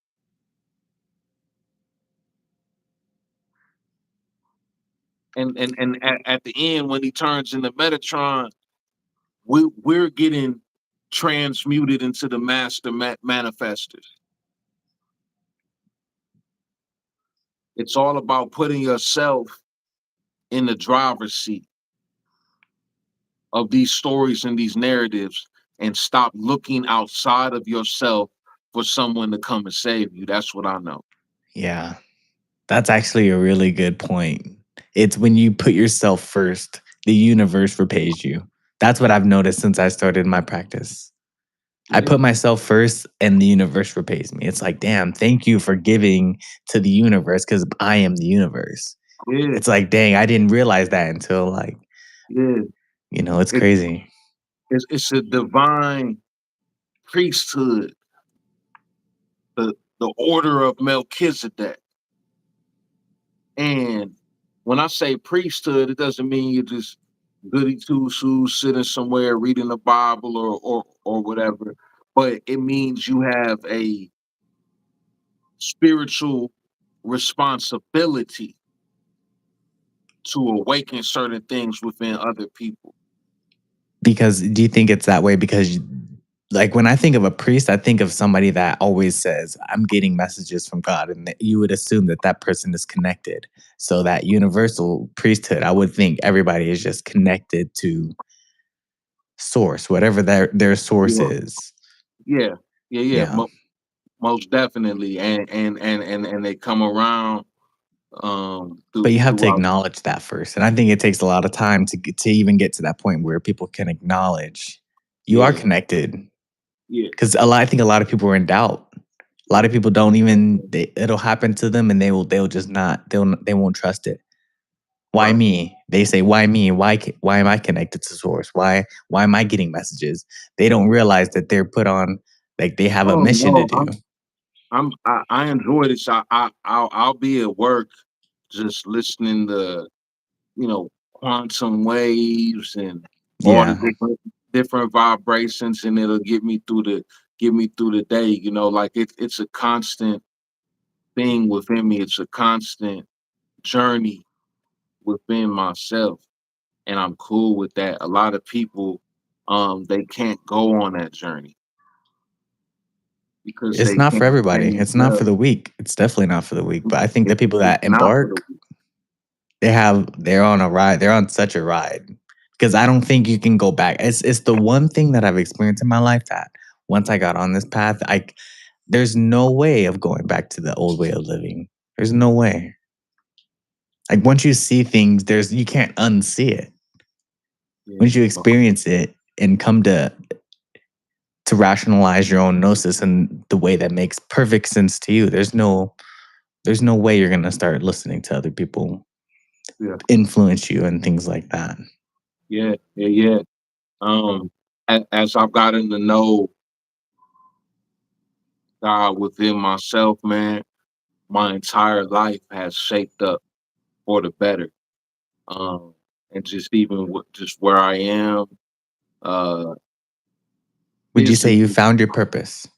And at the end, when he turns into Metatron, we're getting transmuted into the master manifestors. It's all about putting yourself in the driver's seat of these stories and these narratives and stop looking outside of yourself for someone to come and save you. That's what I know. Yeah. That's actually a really good point. It's when you put yourself first, the universe repays you. That's what I've noticed since I started my practice. I Yeah, put myself first and the universe repays me. It's like, damn, thank you for giving to the universe because I am the universe. yeah, It's like, dang, I didn't realize that until like, yeah. it's It, crazy. it's a divine priesthood the order of Melchizedek. And when I say priesthood, it doesn't mean you just goody two shoes sitting somewhere reading the Bible or whatever, but it means you have a spiritual responsibility to awaken certain things within other people. Because do you think it's that way because like when I think of a priest, I think of somebody that always says, "I'm getting messages from God," and that you would assume that that person is connected. So that universal priesthood, I would think everybody is just connected to source, whatever their source Yeah, is. yeah, yeah. Yeah. Most definitely, and they come around But you have to throughout. acknowledge that first, and I think it takes a lot of time to even get to that point where people can acknowledge you are Yeah, connected. yeah, Because I think a lot of people are in doubt. A lot of people don't even it'll happen to them, and they'll just not they won't trust it. Why right. me? They say, "Why me? Why am I connected to source? Why am I getting messages?" They don't realize that they're put on like they have a Oh mission to no, do. I enjoy this. I'll be at work just listening to, quantum waves and all the Yeah. different vibrations, and it'll get me through the day. Like it's a constant thing within me. It's a constant journey within myself, and I'm cool with that. A lot of people, they can't go on that journey because It's they not for can't everybody. stand It's not for well. the weak. It's definitely not for the weak, but I think the people It's that not for the embark, they're on a ride. They're on such a ride because I don't think you can go back. It's the one thing that I've experienced in my life that once I got on this path, there's no way of going back to the old way of living. There's no way. Like once you see things, you can't unsee it. yeah. Once you experience it and come to rationalize your own gnosis in the way that makes perfect sense to you, there's no way you're gonna start listening to other people Yeah, influence you and things like that. yeah, yeah, yeah. As I've gotten to know God within myself, man, my entire life has shaped up for the better. And just even just where I am, uh, Would you say you physically. found your purpose?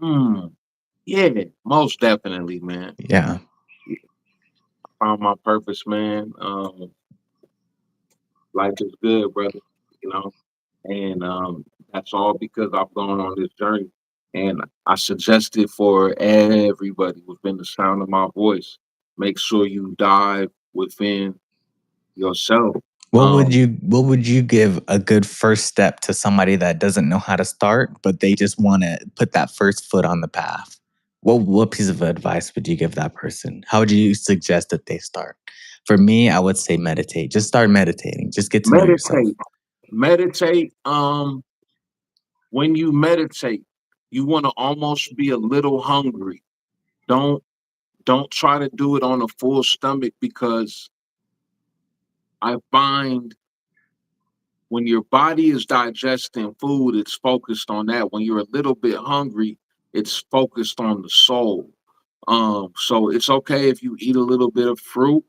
Mm, yeah, most definitely, man. Yeah. Yeah, found my purpose, man. Life is good, brother. You know, and that's all because I've gone on this journey. And I suggest it for everybody within the sound of my voice. Make sure you dive within yourself. Um, What would you give a good first step to somebody that doesn't know how to start, but they just want to put that first foot on the path? What piece of advice would you give that person? How would you suggest that they start? For me, I would say meditate. Just start meditating. Just get to know yourself. meditate, meditate. When you meditate, you want to almost be a little hungry. Don't don't try to do it on a full stomach because I find when your body is digesting food, it's focused on that. When you're a little bit hungry, it's focused on the soul. So it's okay if you eat a little bit of fruit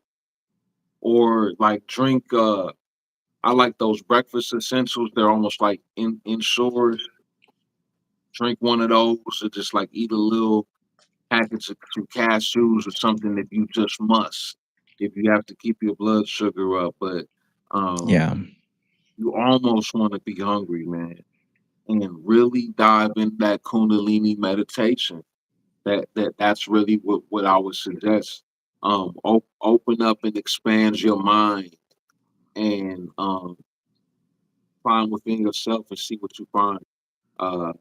or like drink. I like those breakfast essentials. They're almost like insures. Drink one of those, or just like eat a little package of some cashews or something if you just must. If you have to keep your blood sugar up, but um, Yeah. you almost want to be hungry, man, and really dive in that Kundalini meditation. That's really what I would suggest. Open up and expand your mind, and find within yourself and see what you find. Uh,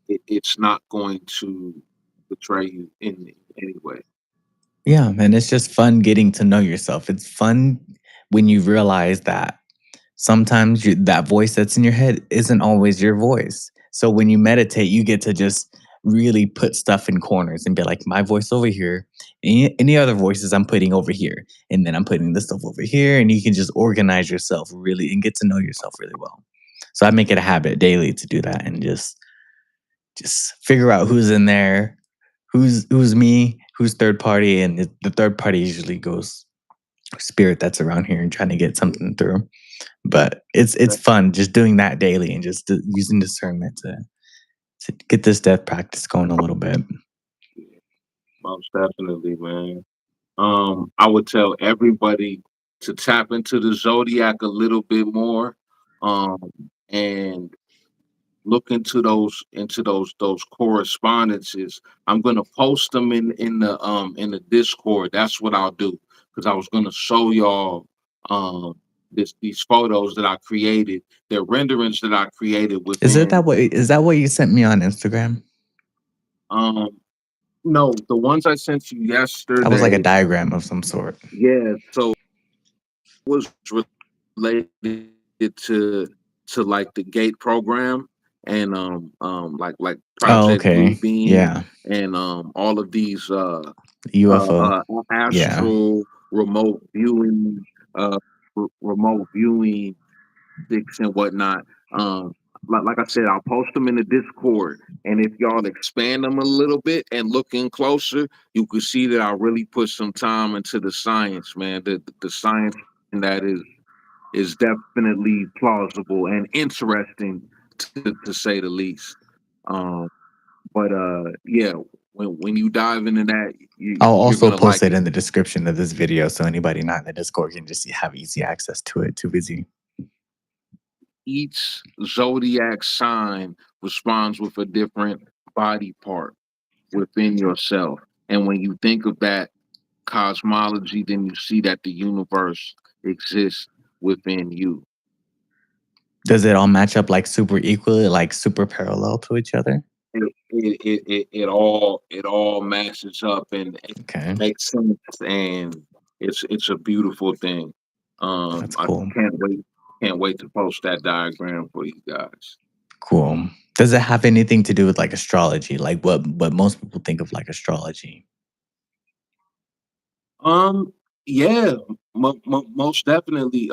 it's not going to betray you in any way. Yeah, man, it's just fun getting to know yourself. It's fun when you realize that sometimes that voice that's in your head isn't always your voice. So when you meditate, you get to just really put stuff in corners and be like, my voice over here, any other voices I'm putting over here, and then I'm putting this stuff over here, and you can just organize yourself really and get to know yourself really well. So I make it a habit daily to do that and just figure out who's in there, who's me, who's third party, and the third party usually goes spirit that's around here and trying to get something through. But it's That- fun just doing that daily and just using discernment to get this death practice going a little bit. Most definitely, man. I would tell everybody to tap into the zodiac a little bit more, um, and look into those correspondences. I'm gonna post them in the Discord. That's what I'll do because I was gonna show y'all these photos that I created. They're renderings that I created within. Is that what you sent me on Instagram? Um, no, the ones I sent you That was like a yesterday. diagram of some sort. Yeah, so was related to like the gate program and like Oh, Project okay. Bluebeam Yeah. and all of these UFO. Yeah. astral uh remote viewing sticks and whatnot. Um, like I said, I'll post them in the Discord, and if y'all expand them a little bit and look in closer, you can see that I really put some time into the science, man. The science in that is definitely plausible and interesting to say the least. Um, but yeah, when you dive into that, I'll you're also gonna like post it it. in the description of this video so anybody not in the Discord can just have easy access to it. Too busy. Each zodiac sign responds with a different body part within yourself. And when you think of that cosmology, then you see that the universe exists within you. Does it all match up like super equally, like super parallel to each other? It all matches up and it Okay. makes sense, and it's a beautiful thing. That's I cool. can't wait to post that diagram for you guys. Cool. Does it have anything to do with like astrology? Like what most people think of like astrology? Um, yeah, most definitely.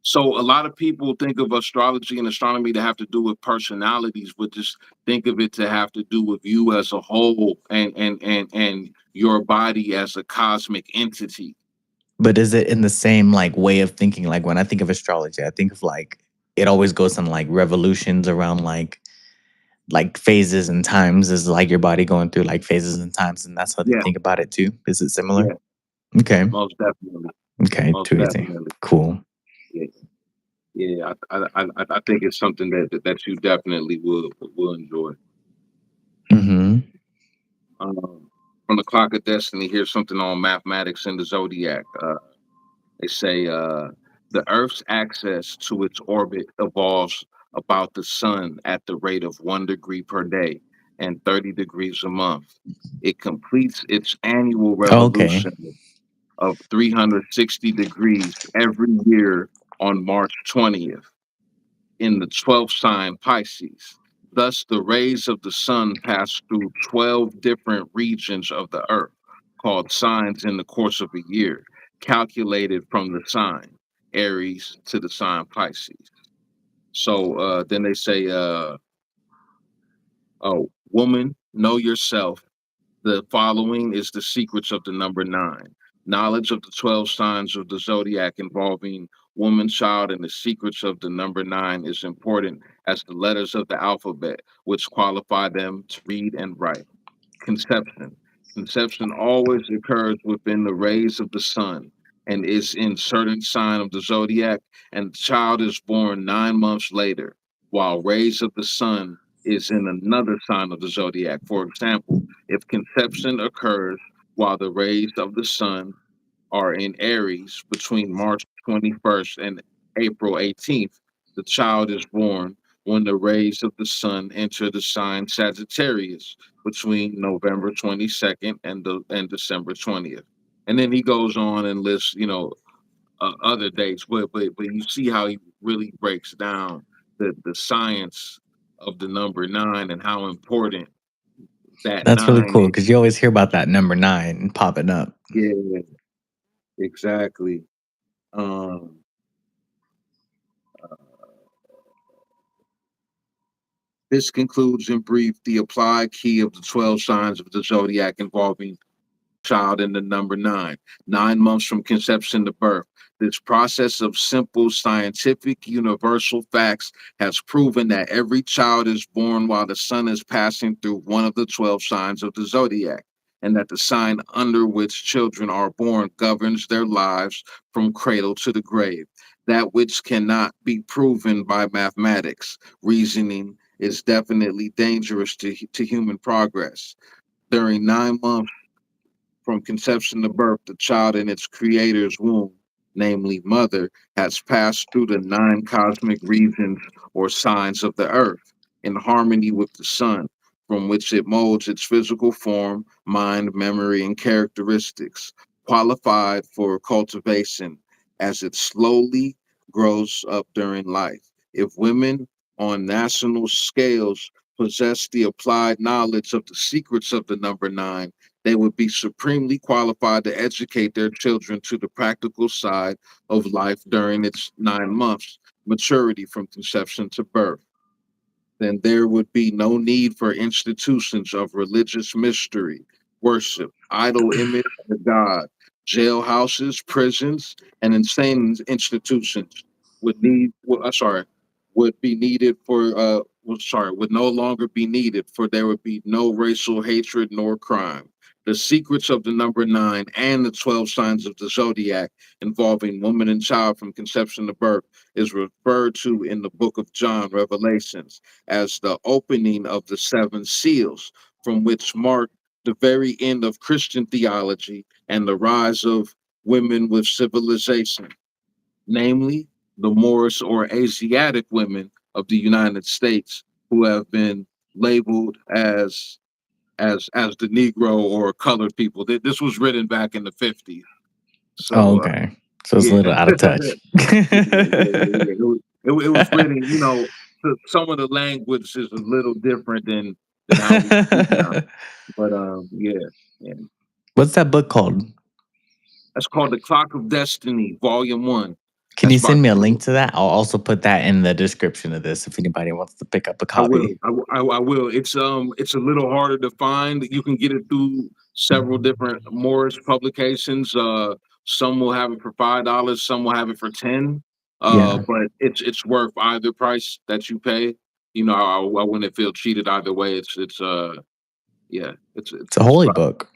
So a lot of people think of astrology and astronomy to have to do with personalities, but just think of it to have to do with you as a whole and your body as a cosmic entity. But is it in the same like way of thinking? Like when I think of astrology, I think of like it always goes on like revolutions around like phases and times is like your body going through like phases and times, and that's how they Yeah, think about it too. Is it similar? yeah, Okay. most definitely, Okay. most Too easy. definitely. Cool. Yeah, yeah. I think it's something that you definitely will enjoy. Mm-hmm. From the Clock of Destiny, here's something on mathematics and the zodiac. They say the Earth's axis to its orbit evolves about the sun at the rate of 1 degree per day and 30 degrees a month. It completes its annual Oh, okay. revolution of 360 degrees every year on March 20th in the 12th sign Pisces. Thus, the rays of the sun pass through 12 different regions of the earth, called signs in the course of a year, calculated from the sign Aries to the sign Pisces. So then they say, oh, woman, know yourself. The following is the secrets of the number nine. Knowledge of the 12 signs of the zodiac involving woman, child, and the secrets of the number nine is important as the letters of the alphabet, which qualify them to read and write. Conception. Conception always occurs within the rays of the sun and is in certain sign of the zodiac, and the child is born 9 months later, while rays of the sun is in another sign of the zodiac. For example, if conception occurs while the rays of the sun are in Aries between March 21st and April 18th, the child is born when the rays of the sun enter the sign Sagittarius between November 22nd and December 20th. And then he goes on and lists, other dates, but you see how he really breaks down the science of the number nine and how important that That's really nine cool is. because you always hear about that number nine popping up. Yeah, exactly. Um, This concludes in brief the applied key of the 12 signs of the zodiac involving child in the number nine, 9 months from conception to birth. This process of simple scientific universal facts has proven that every child is born while the sun is passing through one of the 12 signs of the zodiac, and that the sign under which children are born governs their lives from cradle to the grave. That which cannot be proven by mathematics, reasoning is definitely dangerous to human progress. During 9 months, from conception to birth, the child in its creator's womb, namely mother, has passed through the nine cosmic regions or signs of the earth in harmony with the sun, from which it molds its physical form, mind, memory, and characteristics, qualified for cultivation as it slowly grows up during life. If women on national scales possess the applied knowledge of the secrets of the number nine, they would be supremely qualified to educate their children to the practical side of life during its 9 months maturity from conception to birth. Then there would be no need for institutions of religious mystery, worship, idol image of God, jailhouses, prisons, and insane institutions would be needed for would no longer be needed, for there would be no racial hatred nor crime. The secrets of the number nine and the 12 signs of the zodiac involving woman and child from conception to birth is referred to in the book of John, Revelations, as the opening of the seven seals, from which mark the very end of Christian theology and the rise of women with civilization, namely the Moorish or Asiatic women of the United States, who have been labeled as the Negro or colored people. This was written back in the 50s. Oh, So okay. So it's a yeah. little out of touch. It was written, some of the language is a little different than how we speak now. But yeah, and What's that book called? that's called The Clock of Destiny, Volume One. Can That's you by send me a link to that? I'll also put that in the description of this if anybody wants to pick up a I will. copy. I will. It's a little harder to find. You can get it through several different Morris publications. Some will have it for $5. Some will have it for 10. Yeah. But it's worth either price that you pay. I wouldn't feel cheated either way. Yeah, It's a it's holy pro- book.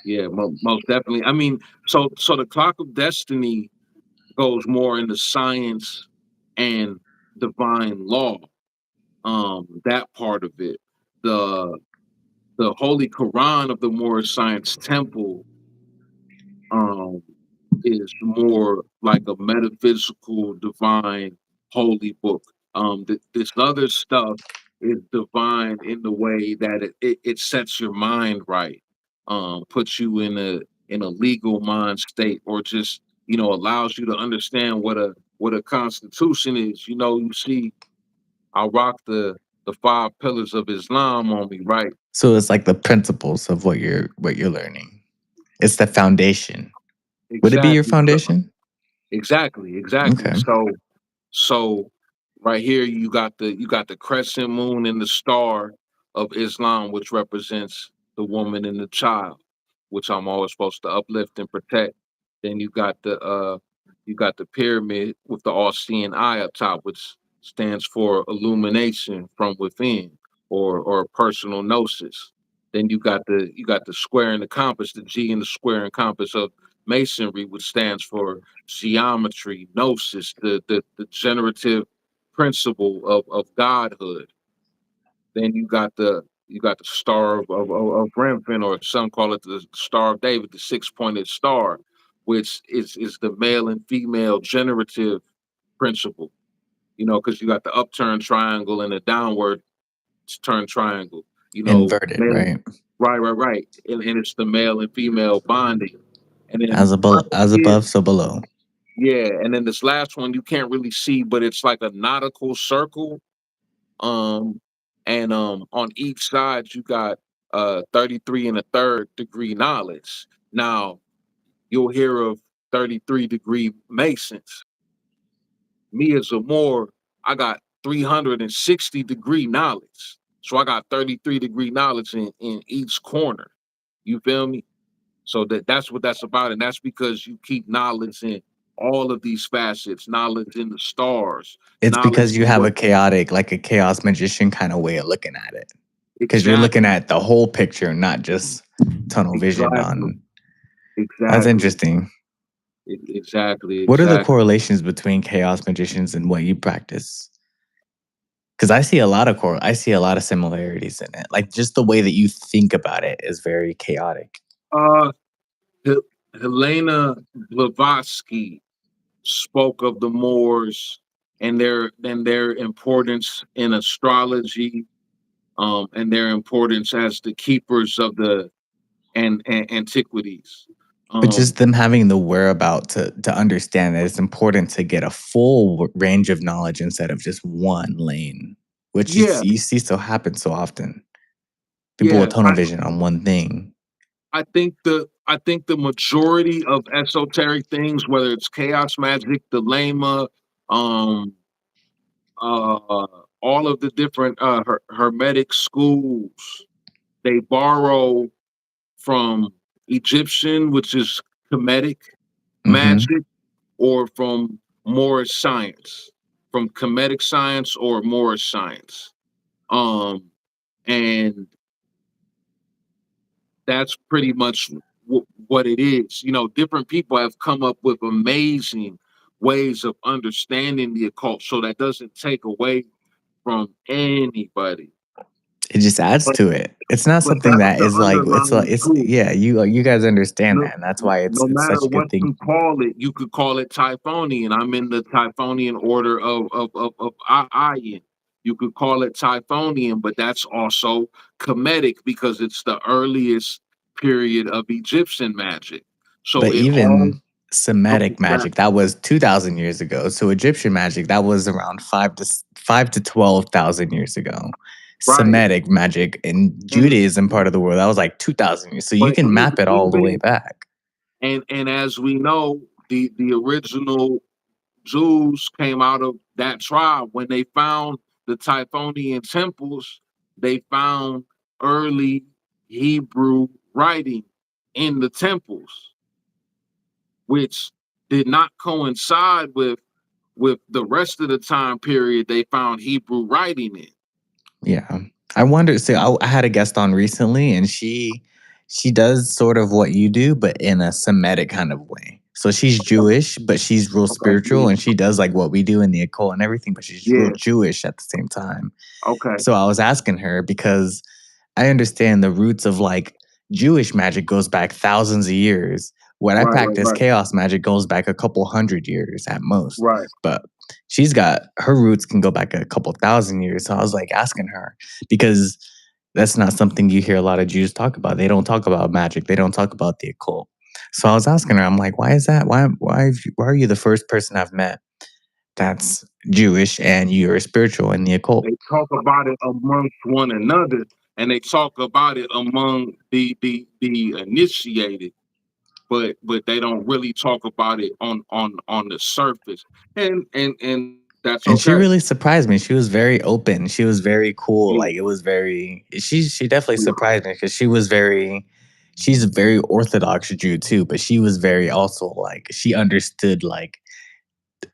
yeah, most definitely. I mean, so the Clock of Destiny goes more into science and divine law, that part of it. The the Holy Quran of the Moorish Science Temple um is more like a metaphysical, divine, holy book. This other stuff is divine in the way that it sets your mind right, puts you in a legal mind state, or just allows you to understand what a constitution is. You see, I rock the five pillars of Islam on me, right? So it's like the principles of what you're learning. It's the foundation. Would it be your Exactly. foundation? Exactly. Okay. So right here you got the crescent moon and the star of Islam, which represents the woman and the child, which I'm always supposed to uplift and protect. Then you got the pyramid with the all-seeing eye up top, which stands for illumination from within, or personal gnosis. Then you got the square and the compass, the G and the square and compass of masonry, which stands for geometry, gnosis, the generative principle of godhood. Then you got the star of Renfin, or some call it the Star of David, the six-pointed star, which is the male and female generative principle. Because you got the upturned triangle and the downward turned triangle. Inverted, Male, right? right, and it's the male and female bonding. And then As yeah, above, so below. yeah, and then this last one you can't really see, but it's like a nautical circle. Um, and on each side you got 33 and a third degree knowledge. Now you'll hear of 33-degree Masons. Me as a Moor, I got 360-degree knowledge. So I got 33-degree knowledge in each corner. You feel me? So that's what that's about. And that's because you keep knowledge in all of these facets, knowledge in the stars, It's knowledge because you in have what a chaotic, like a chaos magician kind of way of looking at it. Because you're looking exactly, at the whole picture, not just tunnel vision exactly, on. That's exactly, interesting. exactly, What are the exactly. correlations between chaos magicians and what you practice? Because I see a lot of similarities in it. Like just the way that you think about it is very chaotic. Uh, Helena Blavatsky spoke of the Moors and their importance in astrology, and their importance as the keepers of the and antiquities. But just Um, them having the whereabout to understand that it's important to get a full range of knowledge instead of just one lane, which yeah, you see still happen so often. People with yeah. tunnel vision on one thing. I think the majority of esoteric things, whether it's chaos magic, the lama, um, uh, all of the different hermetic schools, they borrow from Egyptian, which is Kemetic Mhm. magic, or from Moorish science, from Kemetic science or Moorish science. Um, and that's pretty much what it is. You know, different people have come up with amazing ways of understanding the occult. So that doesn't take away from anybody. It just adds But to it. It's not but something that's that the is like underlying it's truth. yeah, you guys understand No, that, and that's why no it's matter such a what good thing. you call it, you could call it Typhonian. I'm in the Typhonian order of Ayin. You could call it Typhonian, but that's also Kemetic because it's the earliest period of Egyptian magic. So But it all even Semitic magic, that was 2,000 years ago. So Egyptian magic, that was around 5 to 12,000 years ago. right. Semitic magic in And Judaism part of the world, that was like 2,000 years. So you but can map it all the way even back. and as we know, the original Jews came out of that tribe. When they found the Typhonian temples, they found early Hebrew writing in the temples, which did not coincide with the rest of the time period they found Hebrew writing in. Yeah. I wonder, see, I had a guest on recently and she does sort of what you do, but in a Semitic kind of way. So she's Jewish, but she's real Okay. spiritual and she does like what we do in the occult and everything, but she's real Yeah. Jewish at the same time. Okay. So I was asking her because I understand the roots of like Jewish magic goes back thousands of years. What I Right. Right. practice Right. chaos magic goes back a couple hundred years at most. Right. But she's got her roots can go back a couple thousand years. So I was like asking her because that's not something you hear a lot of Jews talk about. They don't talk about magic. They don't talk about the occult. So I was asking her, I'm like, why is that? Why are you the first person I've met that's Jewish and you're spiritual in the occult? They talk about it amongst one another, and they talk about it among the initiated, but they don't really talk about it on the surface, and that's And she okay. really surprised me. She was very open. She was very cool. Yeah, Like it was very she definitely yeah, surprised me because she's a very orthodox Jew too, but she was very also like she understood like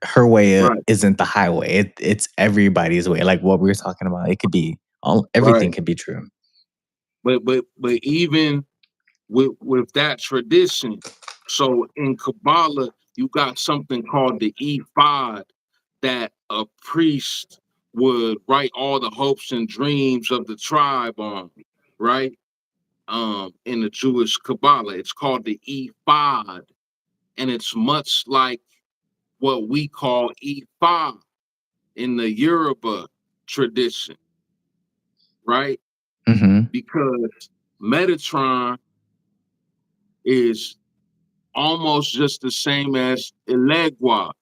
her way right, isn't the highway. It's everybody's way. Like what we were talking about. It could be all right. everything can be true. But even with that tradition, so in Kabbalah, you got something called the ephod that a priest would write all the hopes and dreams of the tribe on, right? In the Jewish Kabbalah. It's called the ephod, and it's much like what we call ephah in the Yoruba tradition, right? Mhm. Because Metatron is almost just the same as Elegua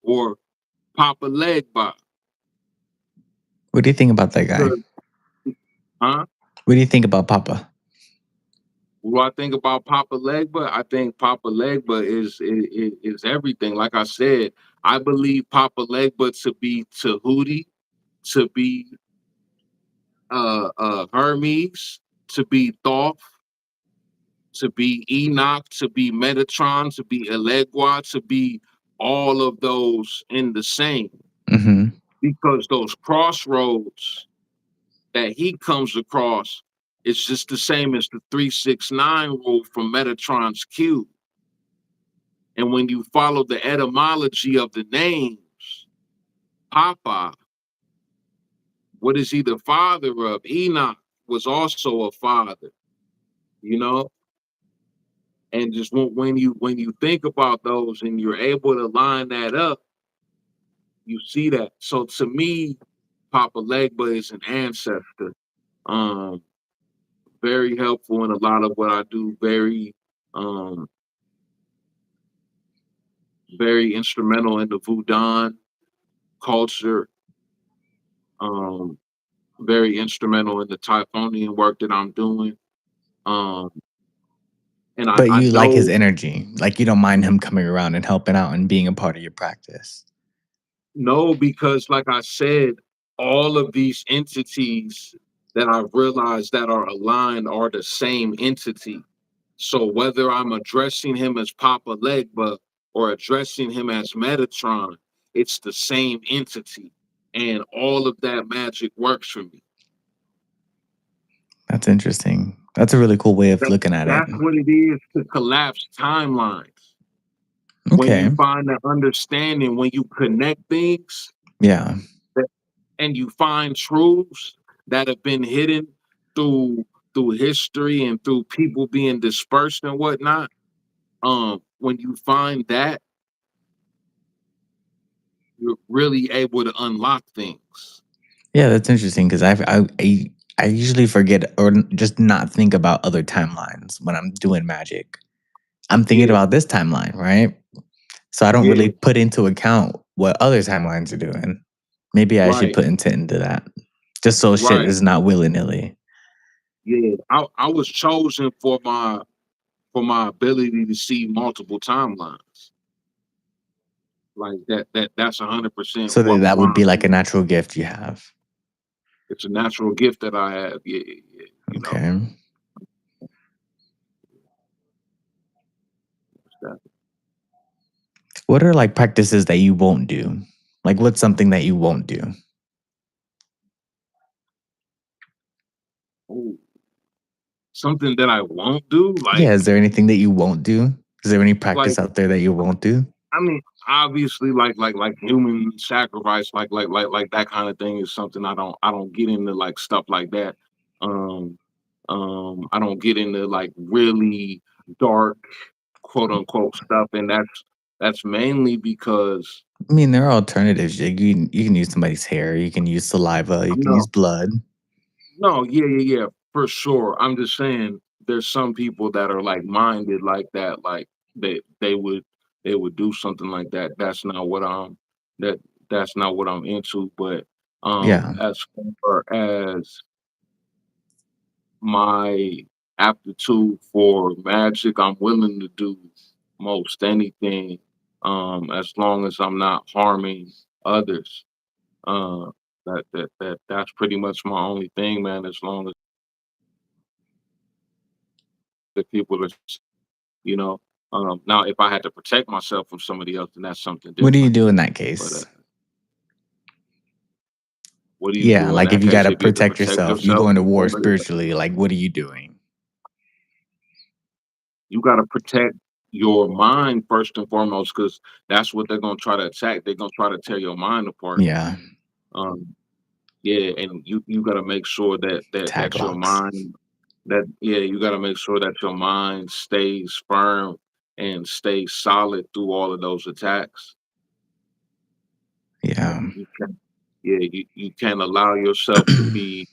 or Papa Legba. What do you think about that guy? Because, huh? What do you think about Papa? What do I think about Papa Legba? I think Papa Legba is everything. Like I said, I believe Papa Legba to be Tahuti, to be Hermes, to be Thoth, to be Enoch, to be Metatron, to be Elegua, to be all of those in the same. Mhm. Because those crossroads that he comes across is just the same as the 369 rule from Metatron's cube. And when you follow the etymology of the names, Papa, what is he the father of? Enoch was also a father, you know? And just when you think about those and you're able to line that up, you see that. So to me, Papa Legba is an ancestor. Um, very helpful in a lot of what I do. Um, very instrumental in the Voodoo culture. Um, very instrumental in the Typhonian work that I'm doing. Um, and But I you like his know. energy. Like, you don't mind him coming around and helping out and being a part of your practice. No, because like I said, all of these entities that I've realized that are aligned are the same entity. So whether I'm addressing him as Papa Legba or addressing him as Metatron, it's the same entity. And all of that magic works for me. That's interesting. That's a really cool way of That, looking at it. that's what it is to collapse timelines. When you Okay. find that understanding, when you connect things, Yeah. and you find truths that have been hidden through history and through people being dispersed and whatnot, when you find that, you're really able to unlock things. Yeah, that's interesting because I usually forget or just not think about other timelines when I'm doing magic. I'm thinking Yeah, about this timeline, right? So I don't yeah, really put into account what other timelines are doing. Maybe I should right, put intent into that, just so shit right. is not willy nilly. Yeah, I was chosen for my ability to see multiple timelines. Like that's 100% So that why would be I'm like a here. natural gift you have. It's a natural gift that I have. Yeah, yeah, yeah. You know, Okay. that, What are like practices that you won't do? Like, what's something that you won't do? oh, something that I won't do. Yeah, Like is there anything that you won't do? Is there any like practice out there that you won't do? I mean, obviously, like human sacrifice, like that kind of thing is something I don't get into like stuff like that. Um, I don't get into like really dark, quote unquote stuff, and that's mainly because I mean, there are alternatives. You can use somebody's hair, you can use saliva, you can no, use blood. no, yeah, yeah, yeah, for sure. I'm just saying there's some people that are like minded like that, like they would do something like that. That that's not what I'm into. But Yeah. as far as my aptitude for magic, I'm willing to do most anything, as long as I'm not harming others. Uh, that's pretty much my only thing, man. As long as the people are, you know. Now, if I had to protect myself from somebody else, then that's something What do you different. do in that But case? what do you Yeah, do in like if that you case gotta if you have to protect protect yourself, you yourself go into from war somebody? spiritually, like what are you doing? You got to protect your mind first and foremost, because that's what they're gonna try to attack. They're gonna try to tear your mind apart. Yeah, Um, yeah, and you got to make sure that tag your locks. mind yeah, you got to make sure that your mind stays firm and stays solid through all of those attacks. Yeah. You can, yeah, you can't allow yourself to be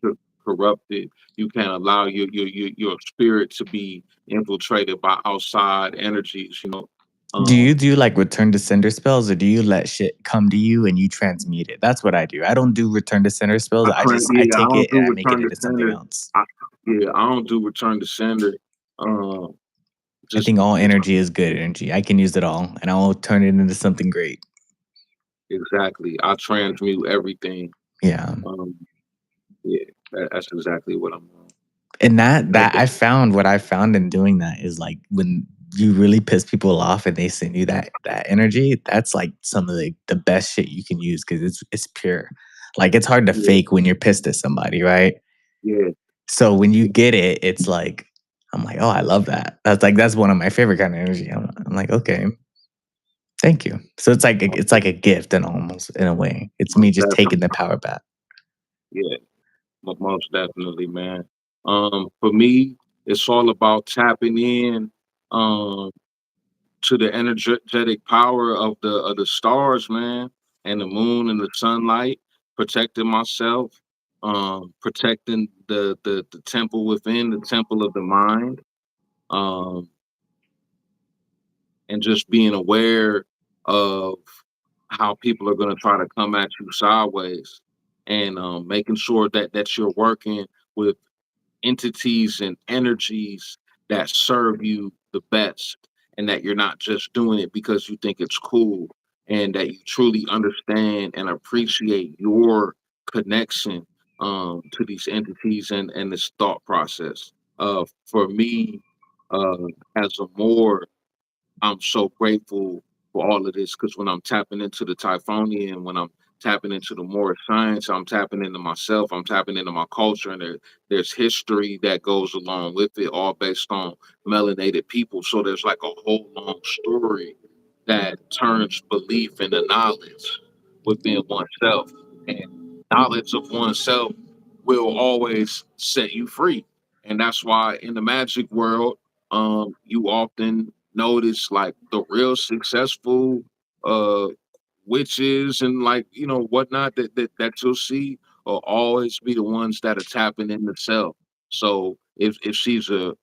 co- corrupted. You can't allow your spirit to be infiltrated by outside energies. Do you Um, do like return to sender spells or do you let shit come to you and you transmute it? That's what I do. I don't do return to sender spells. I I take don't it and do I make it return to into something sender. else. I, yeah, I don't do return to sender. Um, I just think all just energy is good energy. I can use it all and I'll turn it into something great. exactly. I transmute everything. Yeah. Um, yeah, that's exactly what I'm on. And that Like, I found what I found in doing that is, like, when you really piss people off and they send you that energy, that's, like, some of the best shit you can use because it's pure. Like, it's hard to yeah, fake when you're pissed at somebody, right? yeah, So when you get it, it's like I'm like, "Oh, I love that." That's one of my favorite kind of energy. I'm like, "Okay, thank you." So it's like a gift and almost in a way. It's me most just taking definitely. the power back. Yeah, most definitely, man. For me, it's all about tapping in um to the energetic power of the stars, man, and the moon and the sunlight, protecting myself, protecting the temple within, the temple of the mind, um, and just being aware of how people are going to try to come at you sideways, and making sure that you're working with entities and energies that serve you the best, and that you're not just doing it because you think it's cool, and that you truly understand and appreciate your connection to these entities and this thought process. For me, uh, as a more, I'm so grateful for all of this, because when I'm tapping into the Typhonian, when I'm tapping into the more science, I'm tapping into myself, I'm tapping into my culture, and there's history that goes along with it, all based on melanated people. So there's like a whole long story that turns belief into knowledge within oneself. And knowledge of oneself will always set you free. And that's why in the magic world, you often notice like the real successful uh witches and, like, whatnot, that you'll see will always be the ones that are tapping in the self. So if she's a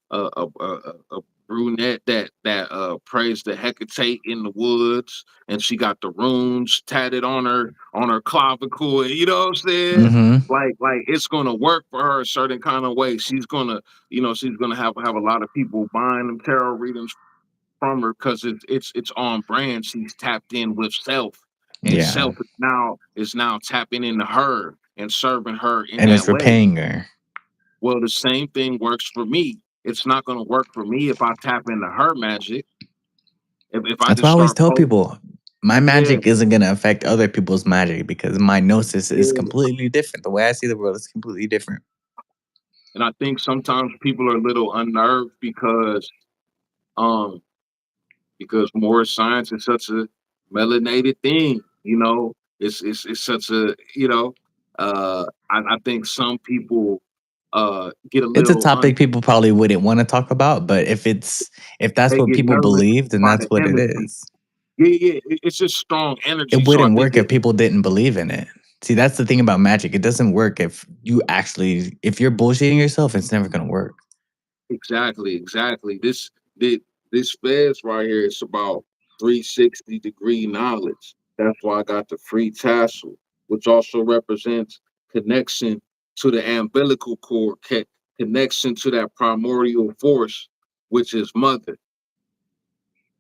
brunette that prays the Hecate in the woods, and she got the runes tatted on her clavicle, and you know what I'm saying, Mhm. like it's gonna work for her a certain kind of way. She's gonna have a lot of people buying them tarot readings from her, because it's on brand. She's tapped in with self, and Yeah. self is now tapping into her and serving her in And it's that way. repaying her. Well, the same thing works for me. It's not going to work for me if I tap into her magic. If I That's why I just always start tell poking, people, my yeah, magic isn't gonna affect other people's magic because my gnosis is yeah. completely different. The way I see the world is completely different. And I think sometimes people are a little unnerved um more science is such a melanated thing. It's such a, I think some people get a It's a little topic people probably wouldn't wanna talk about, but if that's they what get people nervous believe, then by that's the what it energy. is. Yeah, yeah, it's just strong It energy. So I wouldn't think work if people didn't believe in it. See, that's the thing about magic. It doesn't work if you're bullshitting yourself, it's never gonna work. exactly, exactly. This feds right here, it's about 360-degree knowledge. That's why I got the free tassel, which also represents connection to the umbilical cord, connection to that primordial force, which is mother,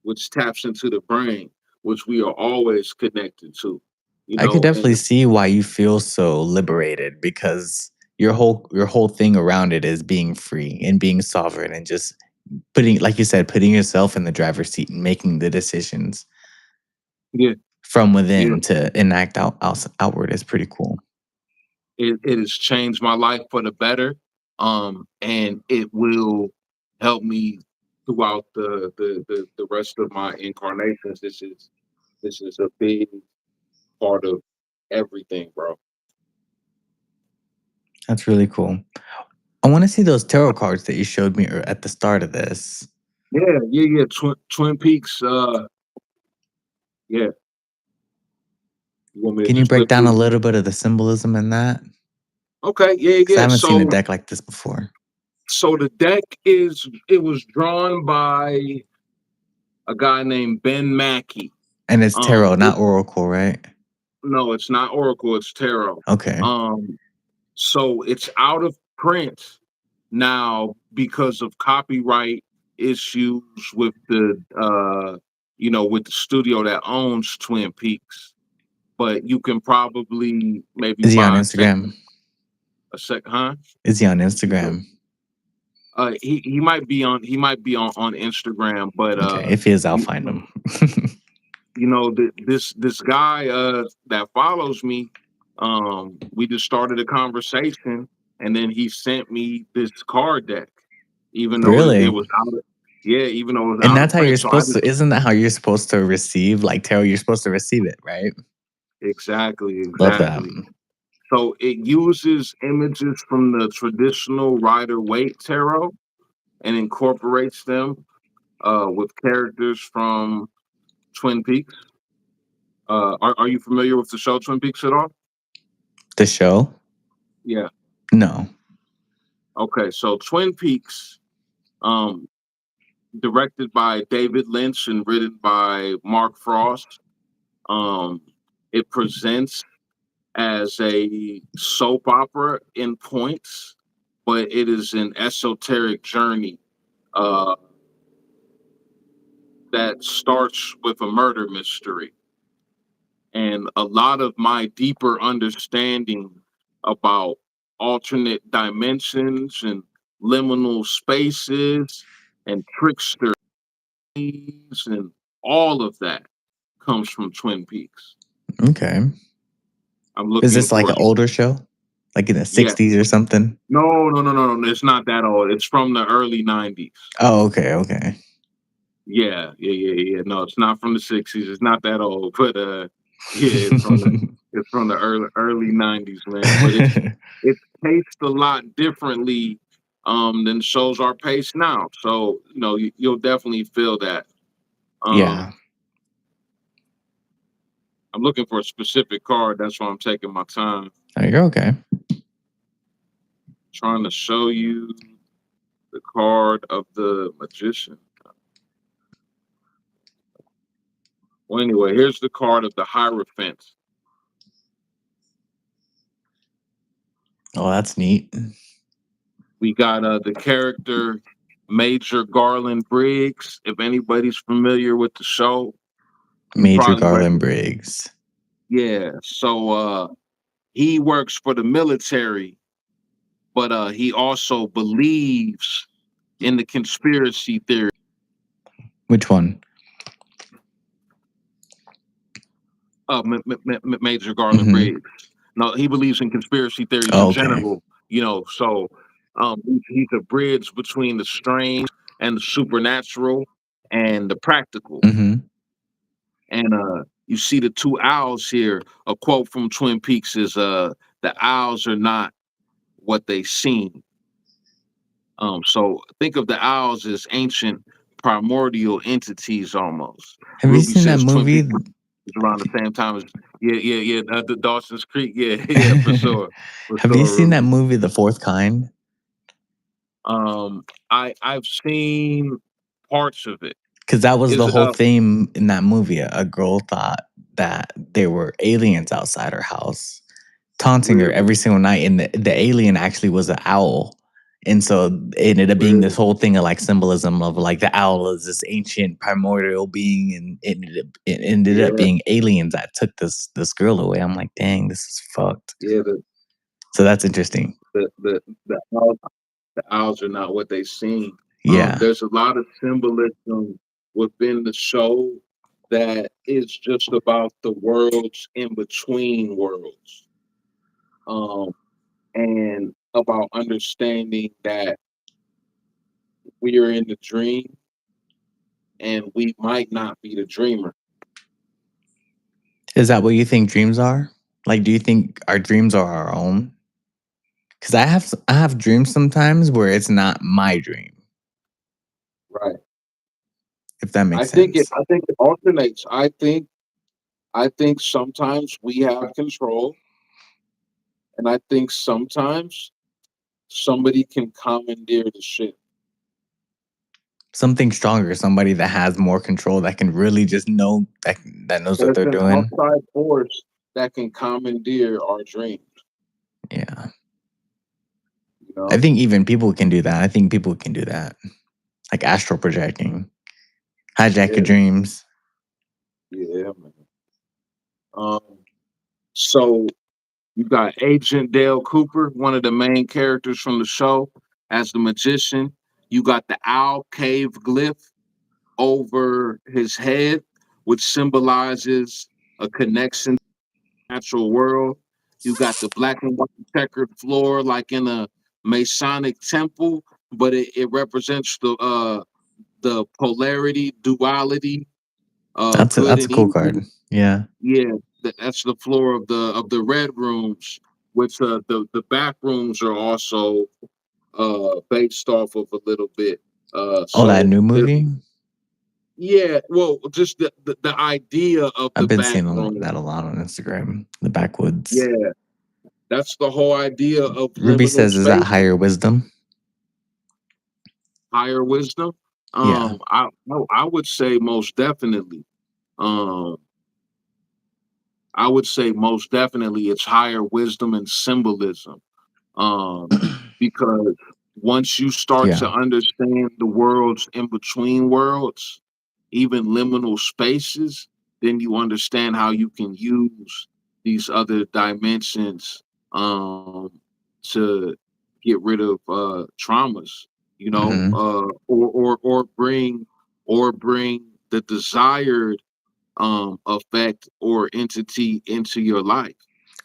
which taps into the brain, which we are always connected to. I could And definitely see why you feel so liberated because your whole thing around it is being free and being sovereign and just putting, like you said, putting yourself in the driver's seat and making the decisions yeah, from yeah, within to enact outward is pretty cool. it has changed my life for the better. And it will help me throughout the rest of my incarnations. This is a big part of everything, bro. That's really cool. I want to see those tarot cards that you showed me at the start of this. Yeah, yeah, yeah. Twin Peaks. Yeah. You want me to Can you just break flip down a through? little bit of the symbolism in that? Okay. Yeah, Because I yeah. haven't seen a So deck like this before. the deck it was drawn by a guy named Ben Mackey. And it's tarot, It, not oracle, right? no, it's not Oracle. It's Tarot. Okay. Um, So it's out of print now because of copyright issues with the studio that owns Twin Peaks. but you can probably maybe Is he on buy Instagram? huh? Is he on You said, Instagram? he might be on Instagram, but Okay, if he is, I'll you, find him. this guy that follows me, we just started a conversation, and then he sent me this card deck, even though it Really? was out of even though it was And out that's of how you're print. So I supposed just to. Isn't that how you're supposed to receive? Like tarot, you're supposed to receive it, right? Love that. exactly. So it uses images from the traditional Rider-Waite tarot and incorporates them with characters from Twin Peaks. Are you familiar with the show Twin Peaks at all? The show? Yeah. No. Okay. So Twin Peaks, um, directed by David Lynch and written by Mark Frost. Um, it presents as a soap opera in points, but it is an esoteric journey uh, that starts with a murder mystery. And a lot of my deeper understanding about alternate dimensions and liminal spaces and tricksters and all of that comes from Twin Peaks. Okay. I'm Is looking this like for an older show? Like in the yeah. 60s or something? No. It's not that old. It's from the early 90s. Oh, okay, okay. Yeah. No, it's not from the 60s. It's not that old, but yeah, it's from the early 90s, man. But it's paced a lot differently than shows are paced now. So, you'll definitely feel that. Um Yeah. I'm looking for a specific card, that's why I'm taking my time Oh, you're okay. trying to show you the card of the magician. Well, anyway, here's the card of the Hierophant. Oh, that's neat. We got the character Major Garland Briggs. If anybody's familiar with the show, you Major probably Garland recognize. Briggs. Yeah, so he works for the military, but he also believes in the conspiracy theory. Which one? Major Garland Mm-hmm. Briggs. No, he believes in conspiracy theories in Oh, okay. general. So he's a bridge between the strange and the supernatural and the practical. Mm-hmm. And you see the two owls here. A quote from Twin Peaks is the owls are not what they seem. So think of the owls as ancient primordial entities almost. Have you Ruby seen that says Twin movie? Peaks is around the same time as yeah. The Dawson's Creek, yeah, for Have you sure, seen that Ruby. movie, The Fourth Kind? I've seen parts of it. Because that was Is the it whole theme in that movie. A girl thought that there were aliens outside her house, taunting her really every single night, and the alien actually was an owl. And so it ended up being this really whole thing of like symbolism of like the owl is this ancient primordial being, and it ended up yeah being aliens that took this girl away. I'm like, dang, this is fucked. yeah So that's interesting. the the owls are not what they seem. Yeah. There's a lot of symbolism within the show that is just about the worlds in between worlds, um, and about understanding that we are in the dream and we might not be the dreamer. Is that what you think dreams are? Like, do you think our dreams are our own? Because I have dreams sometimes where it's not my dream, Right. if that makes sense. I think it alternates. I think sometimes we have control, and I think sometimes somebody can commandeer the ship. Something stronger, somebody that has more control that can really just know that knows what There's they're an doing. outside force that can commandeer our dreams, Yeah. you I know? think even people can do that. I think people can do that. Like astral projecting, hijack your Yeah, dreams. yeah, man. Um, So you got Agent Dale Cooper, one of the main characters from the show, as the magician. You got the owl cave glyph over his head, which symbolizes a connection to the natural world. You got the black and white checkered floor, like in a Masonic temple, but it represents the polarity, duality, good That's a and cool card. evil. Yeah. Yeah, that's the floor of the red rooms, which the back rooms are also based off of a little bit. Oh, that So new there's movie? yeah, well, just the idea of I've the been back seeing room. that a lot on Instagram. The backwoods. Yeah, that's the whole idea of Ruby liminal says, "Is that spaces, higher wisdom?" higher wisdom. Yeah. I would say most definitely. Um, I would say most definitely it's higher wisdom and symbolism. Um, because once you start to Yeah. understand the worlds in between worlds, even liminal spaces, then you understand how you can use these other dimensions to get rid of traumas, Hmm. or bring the desired effect or entity into your life.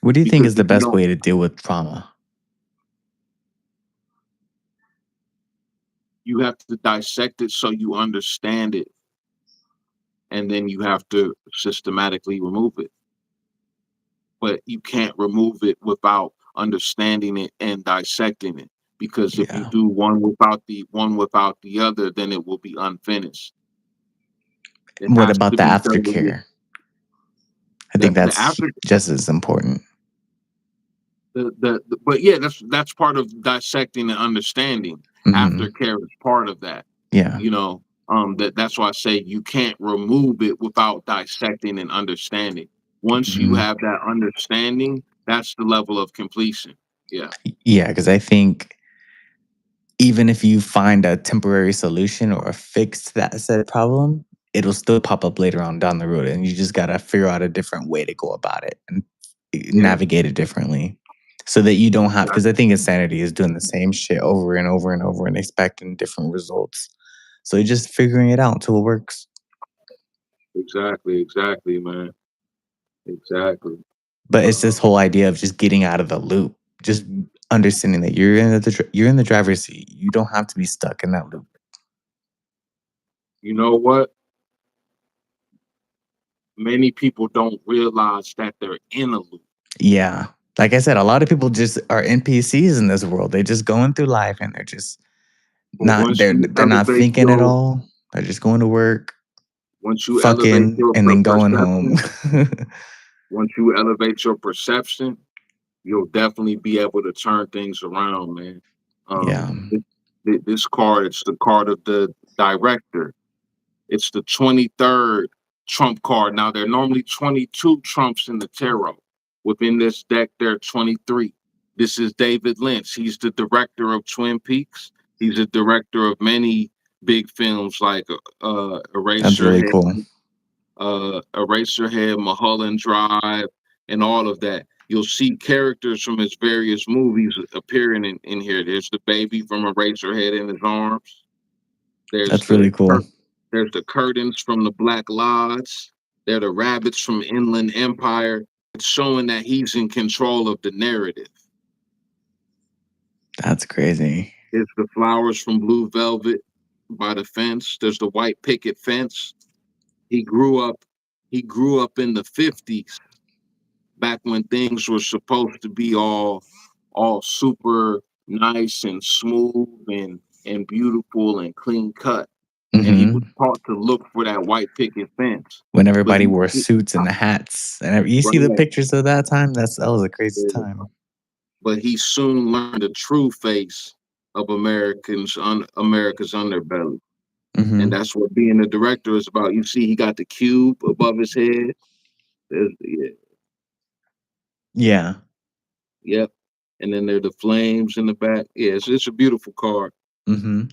What do you think Because is the if you best don't, way to deal with trauma? you have to dissect it so you understand it, and then you have to systematically remove it. But you can't remove it without understanding it and dissecting it, because if you Yeah. do one without the other, then it will be unfinished. It What has about to the be done. aftercare? I think The that's after just as important. the but yeah, that's part of dissecting and understanding. Hmm. Aftercare is part of that. Yeah. You know, that's why I say you can't remove it without dissecting and understanding. Once you Hmm. have that understanding, that's the level of completion. Yeah, Yeah, because I think even if you find a temporary solution or a fix to that said problem, it'll still pop up later on down the road, and you just gotta figure out a different way to go about it and yeah, navigate it differently, so that you don't have. Because I exactly, think insanity is doing the same shit over and over and over and expecting different results. So you're just figuring it out until it works. exactly, man, exactly. But it's Uh, this whole idea of just getting out of the loop, just understanding that you're in the driver's seat. You don't have to be stuck in that loop. you know what? Many people don't realize that they're in a loop. Yeah. Like I said, a lot of people just are NPCs in this world. They're just going through life and they're just But they're not thinking at all. They're just going to work, once you elevate fucking, your and then going home. perception, once you elevate your perception, you'll definitely be able to turn things around, man. Yeah. This card, it's the card of the director. It's the 23rd trump card. Now, there are normally 22 trumps in the tarot. Within this deck, there are 23. This is David Lynch. He's the director of Twin Peaks. He's a director of many big films like That's really cool. Eraserhead, Mulholland Drive, and all of that. You'll see characters from his various movies appearing in here. There's the baby from Eraserhead in his arms. There's That's really cool. there's the curtains from the Black Lodge. There are the rabbits from Inland Empire. It's showing that he's in control of the narrative. That's crazy. There's the flowers from Blue Velvet by the fence. There's the white picket fence. He grew up. He grew up in the '50s, back when things were supposed to be all super nice and smooth and beautiful and clean cut. And he was Hmm. taught to look for that white picket fence. When But everybody he wore suits and the hats, and you see the right, pictures of that time. That was a crazy time. but he soon learned the true face of America's underbelly. And Hmm. that's what being a director is about. You see, he got the cube above his head. Yeah, Yeah. yep. And then there are the flames in the back. Yeah, it's a beautiful card. Hmm.